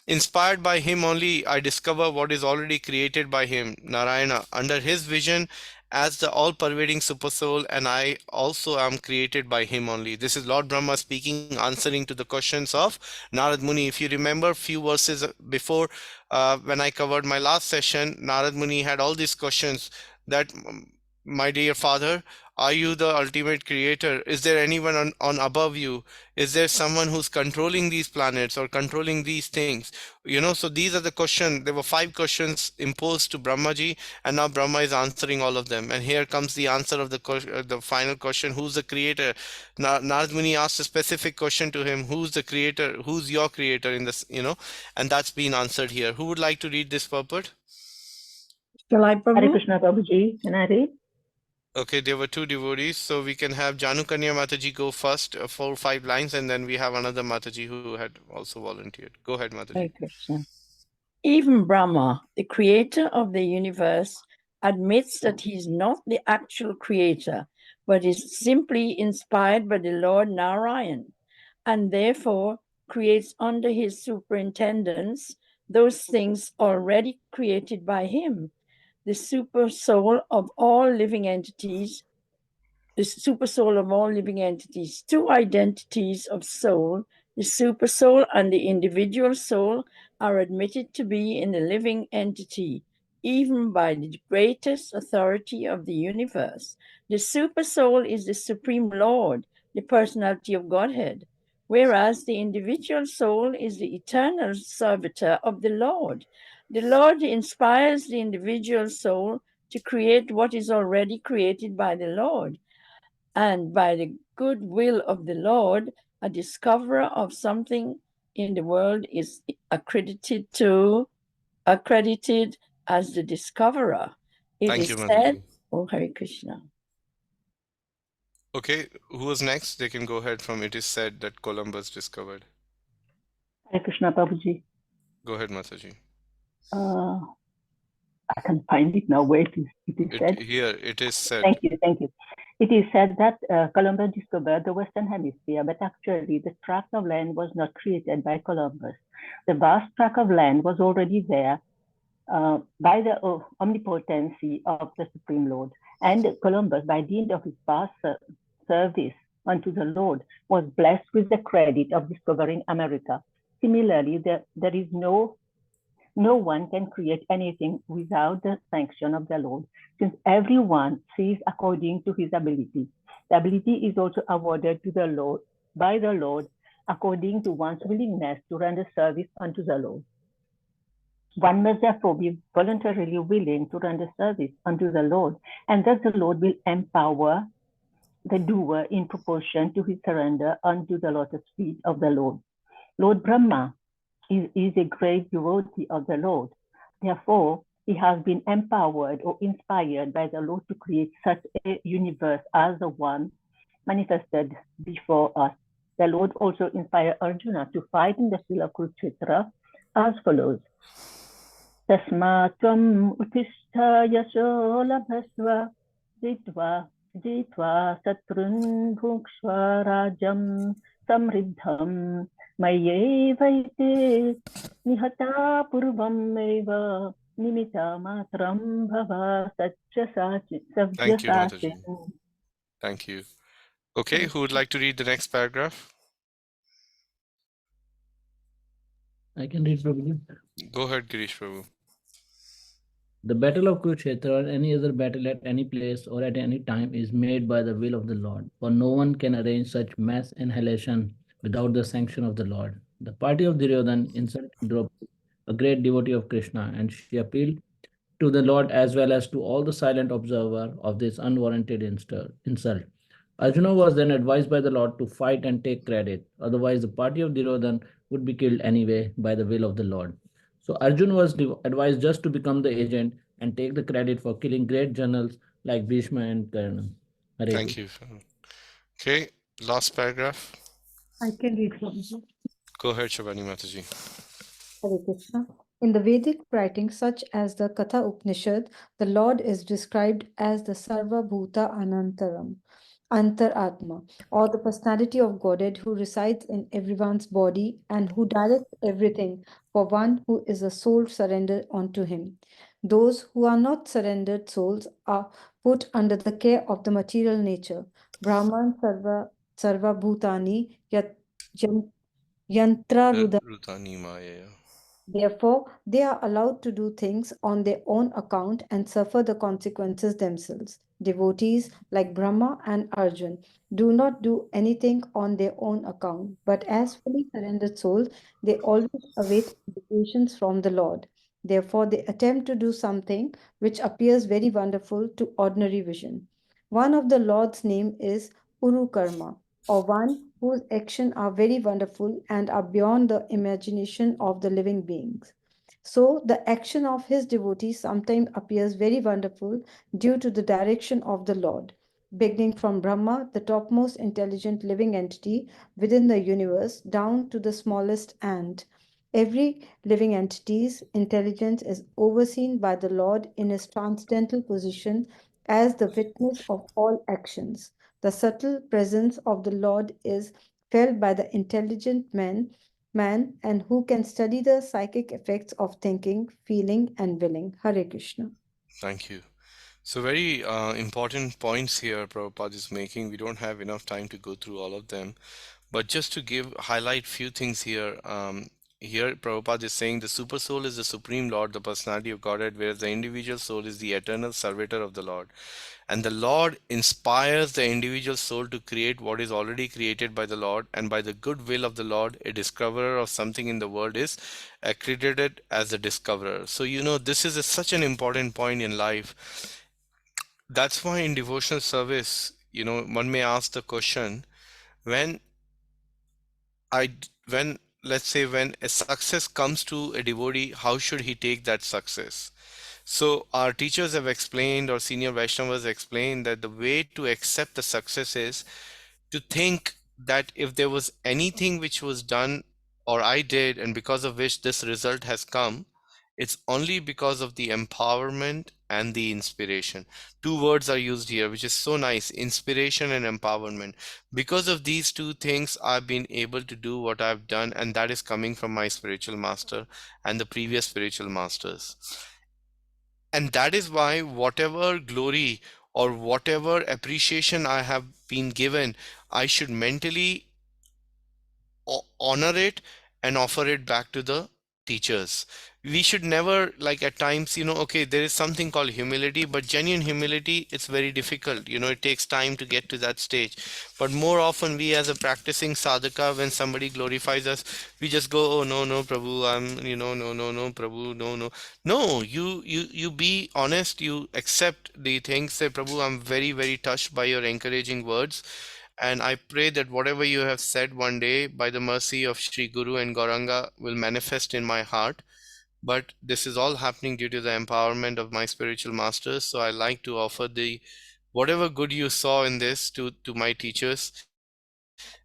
Inspired by him only, I discover what is already created by him, Narayana. Under his vision, as the all-pervading supersoul, and I also am created by him only. This is Lord Brahma speaking, answering to the questions of Narad Muni. If you remember few verses before, when I covered my last session, Narad Muni had all these questions that, my dear father, are you the ultimate creator? Is there anyone on above you? Is there someone who's controlling these planets or controlling these things? So these are the questions. There were 5 questions imposed to Brahmaji, and now Brahma is answering all of them. And here comes the answer of the final question: who's the creator? Narad Muni asked a specific question to him: who's the creator? Who's your creator in this? And that's been answered here. Who would like to read this purport? Shall I, Hare Prabhu? Krishna, Prabhuji. Can I read? Okay, there were 2 devotees, so we can have Janu Kanya Mataji go first, 4 or 5 lines, and then we have another Mataji who had also volunteered. Go ahead, Mataji. Hare Krishna. Even Brahma, the creator of the universe, admits that he is not the actual creator, but is simply inspired by the Lord Narayan, and therefore creates under his superintendence those things already created by him. The super soul of all living entities, the super soul of all living entities, 2 identities of soul, the super soul and the individual soul, are admitted to be in the living entity, even by the greatest authority of the universe. The super soul is the Supreme Lord, the personality of Godhead, whereas the individual soul is the eternal servitor of the Lord. The Lord inspires the individual soul to create what is already created by the Lord. And by the good will of the Lord, a discoverer of something in the world is accredited as the discoverer. It Thank is you, said, Mataji. oh Hare Krishna. Okay, who was next? They can go ahead from it is said that Columbus discovered. Hare Krishna, Prabhuji. Go ahead, Mataji. I can find it now. Where it is said. Here, it is said. Thank you. It is said that Columbus discovered the Western Hemisphere, but actually the tract of land was not created by Columbus. The vast tract of land was already there by the omnipotency of the Supreme Lord. And Columbus, by dint of his past service unto the Lord, was blessed with the credit of discovering America. Similarly, there is no one can create anything without the sanction of the Lord, since everyone sees according to his ability. The ability is also awarded to the Lord by the Lord according to one's willingness to render service unto the Lord. One must therefore be voluntarily willing to render service unto the Lord, and thus the Lord will empower the doer in proportion to his surrender unto the lotus feet of the Lord. Lord Brahma is a great devotee of the Lord. Therefore, he has been empowered or inspired by the Lord to create such a universe as the one manifested before us. The Lord also inspired Arjuna to fight in the field of Kurukshetra as follows. Tasmatvam utishta yasho labhasva jitva satrun bhukshva rajam samriddham Mayyevaite nihata purvam eva nimita matram bhava Thank you, Mataji. Thank you. Okay, who would like to read the next paragraph? I can read, Prabhuji. Go ahead, Girish Prabhu. The battle of Kurukshetra or any other battle at any place or at any time is made by the will of the Lord, for no one can arrange such mass annihilation without the sanction of the Lord. The party of Duryodhan insulted Draupadi, a great devotee of Krishna, and she appealed to the Lord as well as to all the silent observer of this unwarranted insult. Arjuna was then advised by the Lord to fight and take credit, otherwise the party of Duryodhan would be killed anyway by the will of the Lord. So Arjuna was advised just to become the agent and take the credit for killing great generals like Bhishma and Karna. Thank you. Okay, last paragraph. I can read Prabhuji. Go ahead, Shabani Mataji. Hare Krishna. In the Vedic writings such as the Katha Upanishad, the Lord is described as the Sarva Bhuta Anantaram, Antaratma, or the personality of Godhead who resides in everyone's body and who directs everything for one who is a soul surrendered unto him. Those who are not surrendered souls are put under the care of the material nature. Brahman Sarva Bhutani Yantra Rutani Maya. Therefore, they are allowed to do things on their own account and suffer the consequences themselves. Devotees like Brahma and Arjun do not do anything on their own account, but as fully surrendered souls, they always await indications from the Lord. Therefore, they attempt to do something which appears very wonderful to ordinary vision. One of the Lord's name is Uru Karma, or one whose actions are very wonderful and are beyond the imagination of the living beings. So, the action of his devotees sometimes appears very wonderful due to the direction of the Lord. Beginning from Brahma, the topmost intelligent living entity within the universe, down to the smallest ant. Every living entity's intelligence is overseen by the Lord in his transcendental position as the witness of all actions. The subtle presence of the Lord is felt by the intelligent man and who can study the psychic effects of thinking, feeling, and willing. Hare Krishna. Thank you. So very important points here Prabhupada is making. We don't have enough time to go through all of them. But just to highlight few things here, here Prabhupada is saying the super soul is the supreme Lord, the personality of Godhead, whereas the individual soul is the eternal servitor of the Lord. And the Lord inspires the individual soul to create what is already created by the Lord, and by the good will of the Lord, a discoverer of something in the world is accredited as a discoverer. So, this is such an important point in life. That's why in devotional service, one may ask the question, when when let's say when a success comes to a devotee, how should he take that success? So our teachers have explained, or senior Vaishnavas explained, that the way to accept the success is to think that if there was anything which was done or I did, and because of which this result has come, it's only because of the empowerment and the inspiration. Two words are used here, which is so nice: inspiration and empowerment. Because of these two things, I've been able to do what I've done, and that is coming from my spiritual master and the previous spiritual masters. And that is why whatever glory or whatever appreciation I have been given, I should mentally honor it and offer it back to the teachers. We should never, like, at times, okay, there is something called humility, but genuine humility, it's very difficult. It takes time to get to that stage. But more often, we as a practicing sadhaka, when somebody glorifies us, we just go, oh no, no, Prabhu, I'm, no, no, no, Prabhu, no, no. No, you be honest, you accept the things, say, Prabhu, I'm very, very touched by your encouraging words. And I pray that whatever you have said one day, by the mercy of Sri Guru and Gauranga, will manifest in my heart. But this is all happening due to the empowerment of my spiritual masters. So I like to offer the whatever good you saw in this to my teachers.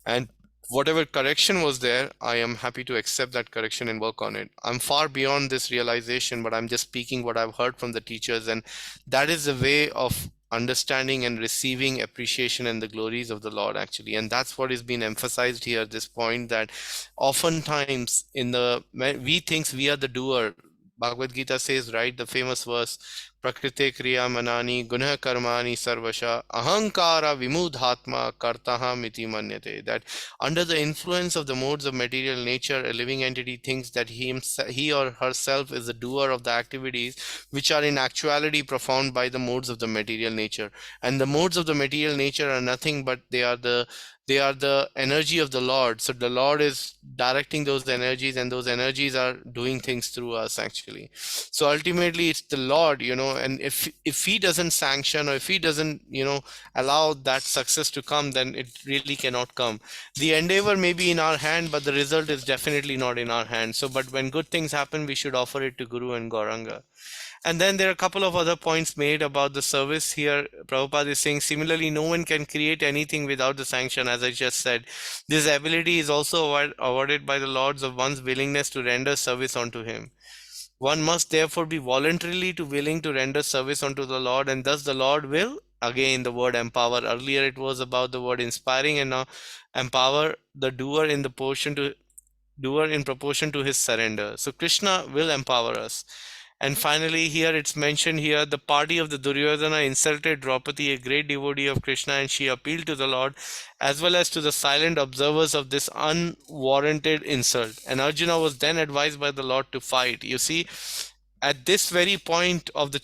And whatever correction was there, I am happy to accept that correction and work on it. I'm far beyond this realization, but I'm just speaking what I've heard from the teachers. And that is the way of understanding and receiving appreciation and the glories of the Lord, actually. And that's what is being emphasized here at this point, that oftentimes we think we are the doer. Bhagavad Gita says, right, the famous verse, Prakrite Kriya Manani Gunha Karmani Sarvasha Ahankara Vimudhatma Kartaha Miti Manyate. That under the influence of the modes of material nature, a living entity thinks that he or herself is the doer of the activities which are in actuality performed by the modes of the material nature. And the modes of the material nature are nothing but they are the energy of the Lord. So the Lord is directing those energies, and those energies are doing things through us, actually. So ultimately it's the Lord, and if he doesn't sanction, or if he doesn't allow that success to come, then it really cannot come. The endeavor may be in our hand, but the result is definitely not in our hand. So but when good things happen, we should offer it to Guru and Gauranga. And then there are a couple of other points made about the service here. Prabhupada is saying, similarly, no one can create anything without the sanction, as I just said. This ability is also awarded by the Lords of one's willingness to render service unto him. One must therefore be voluntarily to willing to render service unto the Lord, and thus the Lord will, again the word empower. Earlier it was about the word inspiring, and now empower the doer in the portion to doer in proportion to his surrender. So Krishna will empower us. And finally, here it's mentioned here, the party of the Duryodhana insulted Draupadi, a great devotee of Krishna, and she appealed to the Lord as well as to the silent observers of this unwarranted insult. And Arjuna was then advised by the Lord to fight. You see, at this very point of the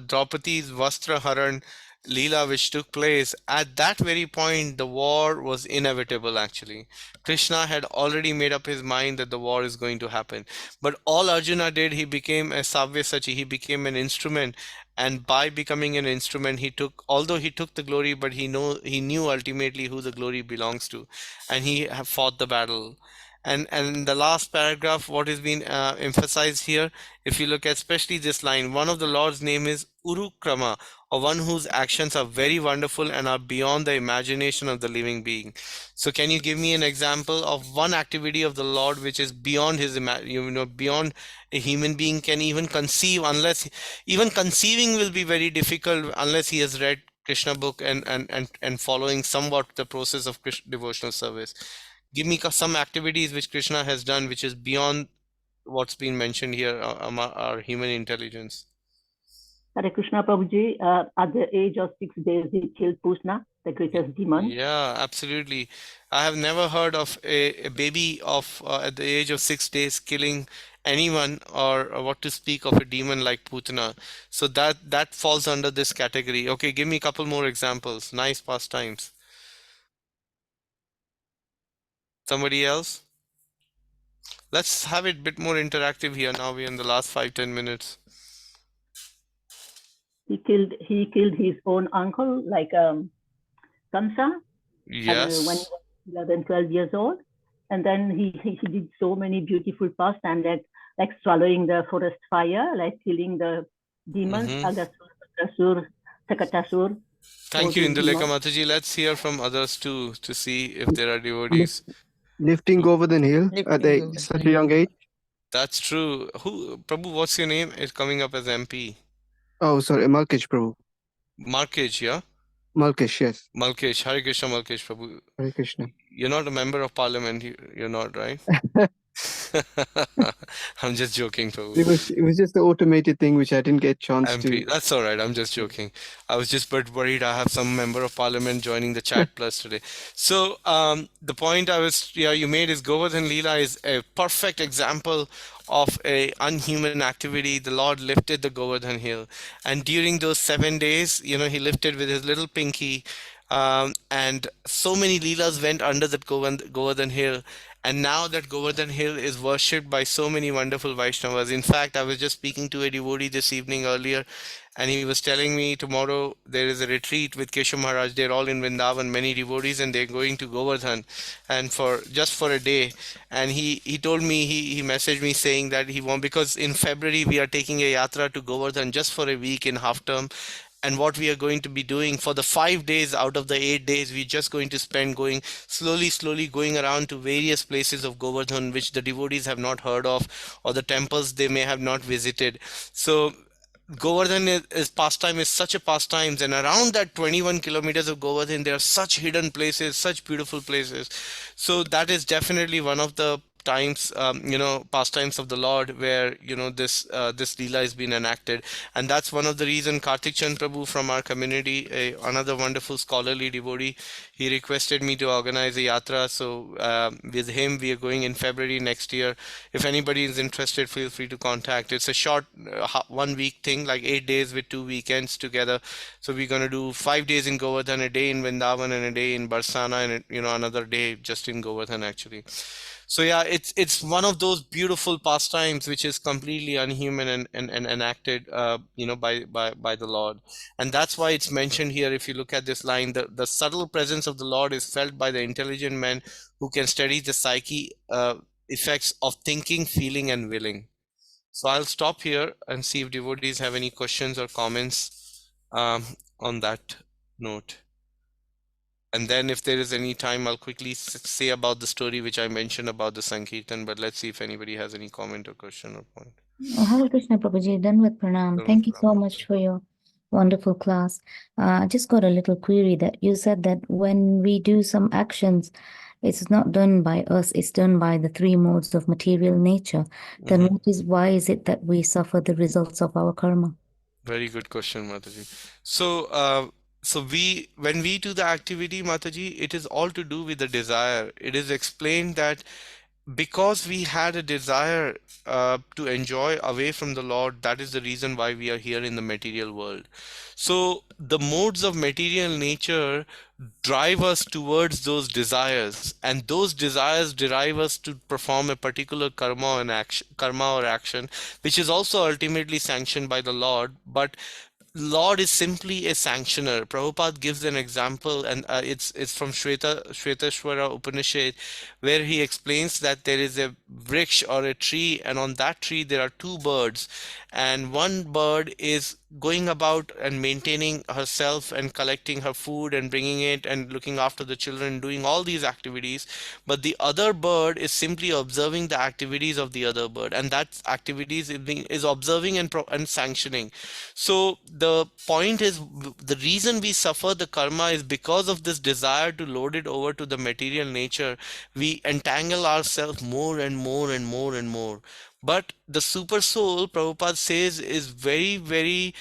Draupadi's Vastra Haran Leela, which took place, at that very point, the war was inevitable actually. Krishna had already made up his mind that the war is going to happen. But all Arjuna did, he became a Savyasachi, he became an instrument. And by becoming an instrument, although he took the glory, but he knew ultimately who the glory belongs to. And he fought the battle. And the last paragraph, what is being emphasized here, if you look at especially this line, one of the Lord's name is Urukrama, or one whose actions are very wonderful and are beyond the imagination of the living being. So can you give me an example of one activity of the Lord which is beyond his beyond a human being can even conceive, unless even conceiving will be very difficult unless he has read Krishna book and following somewhat the process of devotional service. Give me some activities which Krishna has done which is beyond what's been mentioned here, our human intelligence. Hare Krishna Prabhuji, at the age of 6 days, he killed Pusna, the greatest demon. Yeah, absolutely. I have never heard of a baby of at the age of 6 days killing anyone, or what to speak of a demon like Putana. So that falls under this category. Okay, give me a couple more examples. Nice pastimes. Somebody else? Let's have it a bit more interactive here. Now we're in the last 5-10 minutes. He killed his own uncle, like Kamsa, when he Yes. was 11, 12 years old. And then he did so many beautiful pastimes, like swallowing the forest fire, like killing the demons, Agasur, Bakasur, Sakatasur. Thank you, all these Indulekha demons. Mataji. Let's hear from others too, to see if there are devotees. Lifting Govardhan Hill at Lifting such a young age. That's true. Prabhu, what's your name? It's coming up as MP. Oh, sorry, Malkesh Prabhu. Markesh, yeah? Malkesh, yes. Malkesh, Hare Krishna Malkesh Prabhu. Hare Krishna. You're not a member of parliament, you're not, right? I'm just joking, Prabhu. It was just the automated thing which I didn't get chance MP, to. that's all right. I'm just joking. I was just but worried I have some member of parliament joining the chat plus today. So the point you made is Govardhan Leela is a perfect example of a unhuman activity. The Lord lifted the Govardhan hill, and during those 7 days, he lifted with his little pinky, and so many Leelas went under that Govardhan hill. And now that Govardhan Hill is worshipped by so many wonderful Vaishnavas. In fact, I was just speaking to a devotee this evening earlier, and he was telling me tomorrow there is a retreat with Keshav Maharaj. They're all in Vrindavan, many devotees, and they're going to Govardhan, and just for a day. And he told me, he messaged me saying that he won't, because in February we are taking a yatra to Govardhan just for a week in half term. And what we are going to be doing for the 5 days out of the 8 days, we're just going to spend going slowly going around to various places of Govardhan which the devotees have not heard of, or the temples they may have not visited. So Govardhan is pastime, is such a pastimes, and around that 21 kilometers of Govardhan there are such hidden places, such beautiful places. So that is definitely one of the times, pastimes of the Lord, where this Leela has been enacted. And that's one of the reason Karthik Chand Prabhu from our community, another wonderful scholarly devotee, he requested me to organize a yatra. So with him we are going in February next year. If anybody is interested, feel free to contact. It's a short 1 week thing, like 8 days with 2 weekends together. So we're going to do 5 days in Govardhan, a day in Vrindavan, and a day in Barsana, and another day just in Govardhan actually. So yeah, it's one of those beautiful pastimes which is completely unhuman and enacted by the Lord. And that's why it's mentioned here. If you look at this line, the subtle presence of the Lord is felt by the intelligent man who can study the psyche effects of thinking, feeling, and willing. So I'll stop here and see if devotees have any questions or comments on that note. And then if there is any time, I'll quickly say about the story which I mentioned about the Sankirtan, but let's see if anybody has any comment or question or point. Hare Krishna, Prabhuji, done with Pranam. Thank you so much for your wonderful class. I just got a little query that you said that when we do some actions, it's not done by us, it's done by the three modes of material nature. Then why is it that we suffer the results of our karma? Very good question, Mataji. So, when we do the activity, Mataji, it is all to do with the desire. It is explained that because we had a desire to enjoy away from the Lord, that is the reason why we are here in the material world. So the modes of material nature drive us towards those desires, and those desires drive us to perform a particular karma or action, which is also ultimately sanctioned by the Lord. But Lord is simply a sanctioner. Prabhupada gives an example, and it's from Shvetashvara Upanishad, where he explains that there is a vriksha or a tree, and on that tree there are two birds, and one bird is going about and maintaining herself and collecting her food and bringing it and looking after the children, doing all these activities, but the other bird is simply observing the activities of the other bird, and that activities is observing and sanctioning. So the point is, the reason we suffer the karma is because of this desire to load it over to the material nature. We entangle ourselves more and more and more and more. But the super soul, Prabhupada says, is very, very,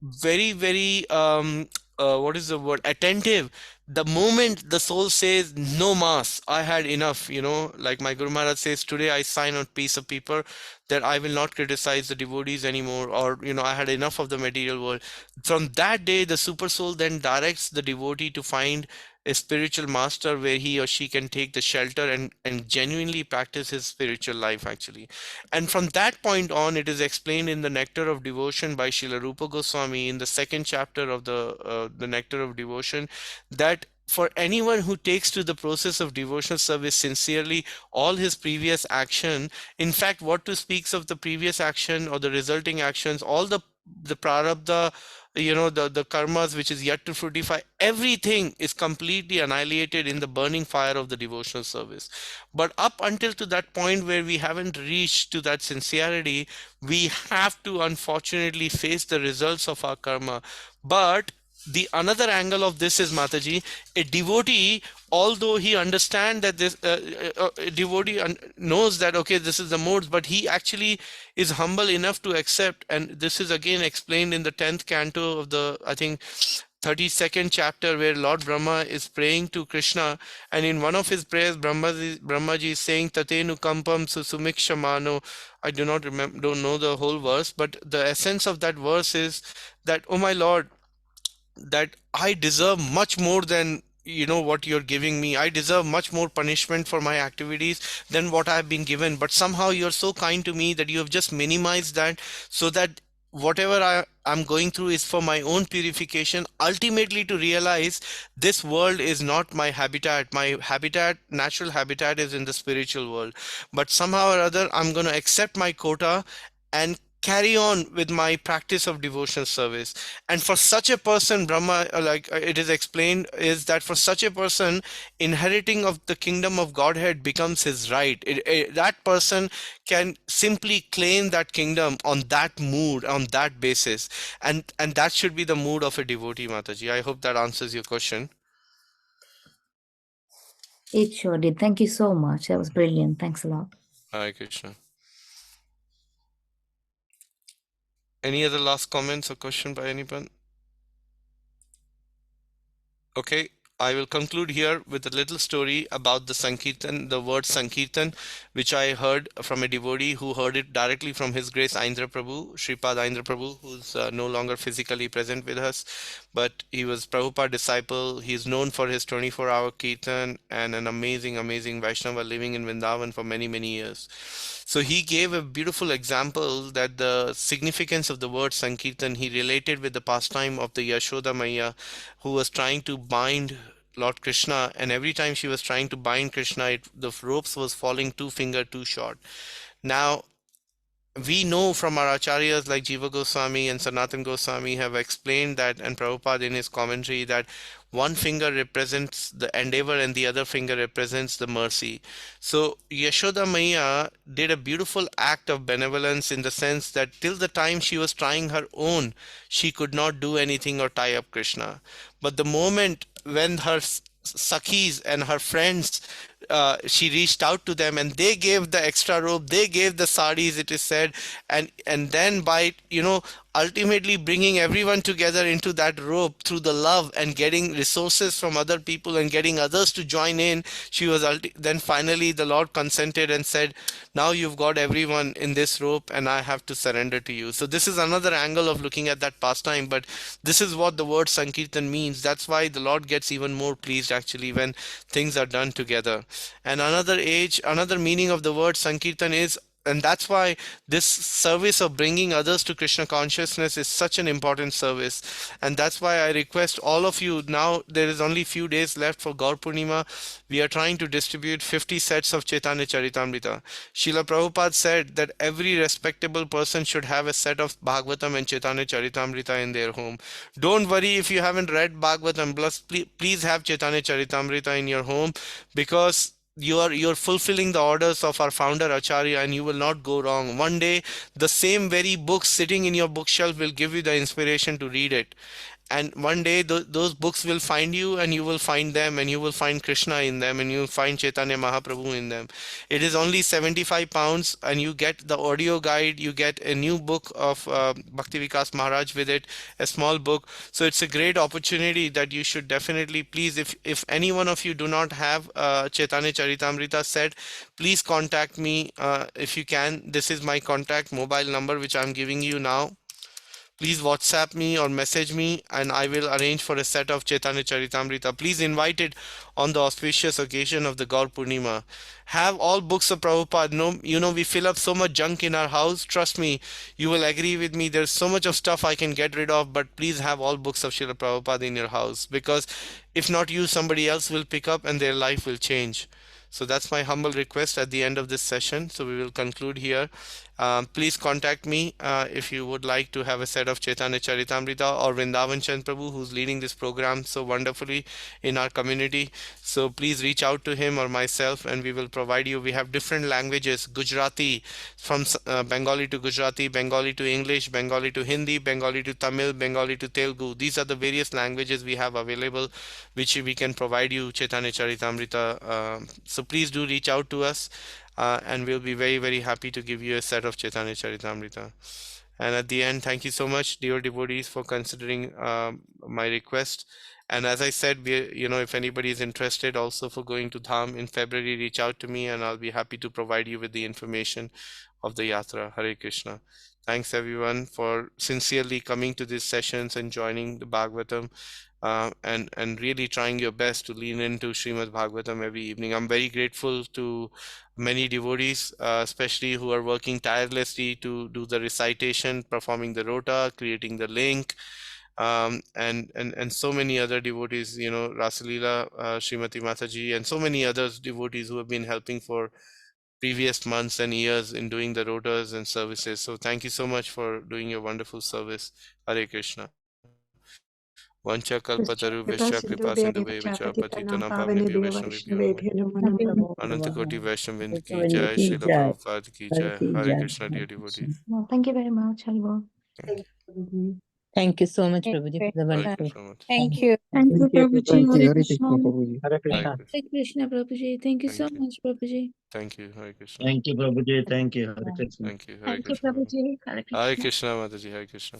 very, very what is the word, attentive. The moment the soul says no mass, I had enough, like my Guru Maharaj says, today I sign on piece of paper that I will not criticize the devotees anymore, or I had enough of the material world. From that day, the super soul then directs the devotee to find a spiritual master where he or she can take the shelter and genuinely practice his spiritual life, actually. And from that point on, it is explained in the Nectar of Devotion by Srila Rupa Goswami in the second chapter of the Nectar of Devotion, that for anyone who takes to the process of devotional service sincerely, all his previous action, in fact, what to speaks of the previous action or the resulting actions, all the prarabdha, the karmas which is yet to fructify, everything is completely annihilated in the burning fire of the devotional service. But up until to that point where we haven't reached to that sincerity, we have to unfortunately face the results of our karma. But the another angle of this is, Mataji, a devotee, although he understands that this a devotee knows that, okay, this is the modes, but he actually is humble enough to accept, and this is again explained in the 10th canto of the, I think, 32nd chapter, where Lord Brahma is praying to Krishna, and in one of his prayers, Brahmaji is saying, Tatenu kampam susumikshamano. I don't know the whole verse, but the essence of that verse is that, oh my Lord, that I deserve much more than what you're giving me. I deserve much more punishment for my activities than what I've been given, but somehow you're so kind to me that you have just minimized that, so that whatever I'm going through is for my own purification, ultimately to realize this world is not my habitat. My habitat, natural habitat, is in the spiritual world. But somehow or other, I'm going to accept my quota and carry on with my practice of devotional service. And for such a person, Brahma, like it is explained, is that for such a person, inheriting of the kingdom of Godhead becomes his right. That person can simply claim that kingdom on that mood, on that basis, and that should be the mood of a devotee, Mataji. I hope that answers your question. It sure did. Thank you so much. That was brilliant. Thanks a lot. Hare Krishna. Any other last comments or question by anyone? Okay, I will conclude here with a little story about the Sankirtan, the word Sankirtan, which I heard from a devotee who heard it directly from His Grace Aindra Prabhu, Sripad Aindra Prabhu, who's no longer physically present with us, but he was Prabhupada disciple. He is known for his 24-hour Kirtan and an amazing, amazing Vaishnava living in Vrindavan for many, many years. So he gave a beautiful example that the significance of the word Sankirtan, he related with the pastime of the Yashoda Maya, who was trying to bind Lord Krishna, and every time she was trying to bind Krishna, the ropes was falling 2 finger too short. Now, we know from our acharyas like Jiva Goswami and Sanatan Goswami have explained that, and Prabhupada in his commentary, that one finger represents the endeavor and the other finger represents the mercy. So Yashoda Maya did a beautiful act of benevolence in the sense that till the time she was trying her own, she could not do anything or tie up Krishna. But the moment when her Sakhis and her friends, she reached out to them and they gave the extra rope, they gave the saris, it is said, and then by ultimately bringing everyone together into that rope through the love and getting resources from other people and getting others to join in, she was then finally the Lord consented and said, now you've got everyone in this rope and I have to surrender to you. So this is another angle of looking at that pastime, but this is what the word Sankirtan means. That's why the Lord gets even more pleased actually when things are done together. And another meaning of the word Sankirtan is, and that's why this service of bringing others to Krishna consciousness is such an important service. And that's why I request all of you, now there is only few days left for Gaur Purnima. We are trying to distribute 50 sets of Chaitanya Charitamrita. Srila Prabhupada said that every respectable person should have a set of Bhagavatam and Chaitanya Charitamrita in their home. Don't worry if you haven't read Bhagavatam, please have Chaitanya Charitamrita in your home, because you're fulfilling the orders of our founder Acharya, and you will not go wrong. One day the same very book sitting in your bookshelf will give you the inspiration to read it, and one day those books will find you and you will find them, and you will find Krishna in them, and you will find Chaitanya Mahaprabhu in them. It is only 75 pounds and you get the audio guide, you get a new book of Bhakti Vikas Maharaj with it, a small book. So it's a great opportunity that you should definitely, please, if any one of you do not have Chaitanya Charitamrita set, please contact me if you can. This is my contact mobile number which I'm giving you now. Please WhatsApp me or message me and I will arrange for a set of Chaitanya Charitamrita. Please invite it on the auspicious occasion of the Gaur Purnima. Have all books of Prabhupada. No, we fill up so much junk in our house. Trust me, you will agree with me. There's so much of stuff I can get rid of, but please have all books of Srila Prabhupada in your house, because if not you, somebody else will pick up and their life will change. So that's my humble request at the end of this session. So we will conclude here. Please contact me if you would like to have a set of Chaitanya Charitamrita, or Vrindavan Chand Prabhu, who's leading this program so wonderfully in our community. So please reach out to him or myself and we will provide you. We have different languages: Gujarati, from Bengali to Gujarati, Bengali to English, Bengali to Hindi, Bengali to Tamil, Bengali to Telugu. These are the various languages we have available, which we can provide you Chaitanya Charitamrita. So please do reach out to us. And we'll be very, very happy to give you a set of Chaitanya Charitamrita. And at the end, thank you so much, dear devotees, for considering my request. And as I said, if anybody is interested also for going to Dham in February, reach out to me and I'll be happy to provide you with the information of the Yatra. Hare Krishna. Thanks everyone for sincerely coming to these sessions and joining the Bhagavatam. And really trying your best to lean into Srimad Bhagavatam every evening. I'm very grateful to many devotees, especially who are working tirelessly to do the recitation, performing the rota, creating the link, and so many other devotees, Rasalila, Srimati Mataji, and so many others devotees who have been helping for previous months and years in doing the rotas and services. So thank you so much for doing your wonderful service. Hare Krishna. Vancha kalpataru vishya kripa sindhuve vicha patitanam pavnebhyo vaishnavebhyo Anantakoti Vaishnavind ki jai, Srila Prabhupada ki jai. Hare Krishna, dear devotees. Well, thank you very much, Haribo. Thank you so much, Prabhuji, for the Hare wonderful. Krishna. Mataji. Thank you. Thank you, Prabhuji. Thank you. Hare Hare Krishna. Krishna, Prabhuji. Hare Hare Krishna. Krishna. Hare Krishna, Prabhuji. Thank you so Thank you. much, Prabhuji. Thank you. Hare Krishna. Thank you, Prabhuji. Thank you. Hare Krishna. Thank you. Hare Thank you, Krishna. Prabhuji. Hare Hare Krishna. Krishna, Mataji. Hare Krishna.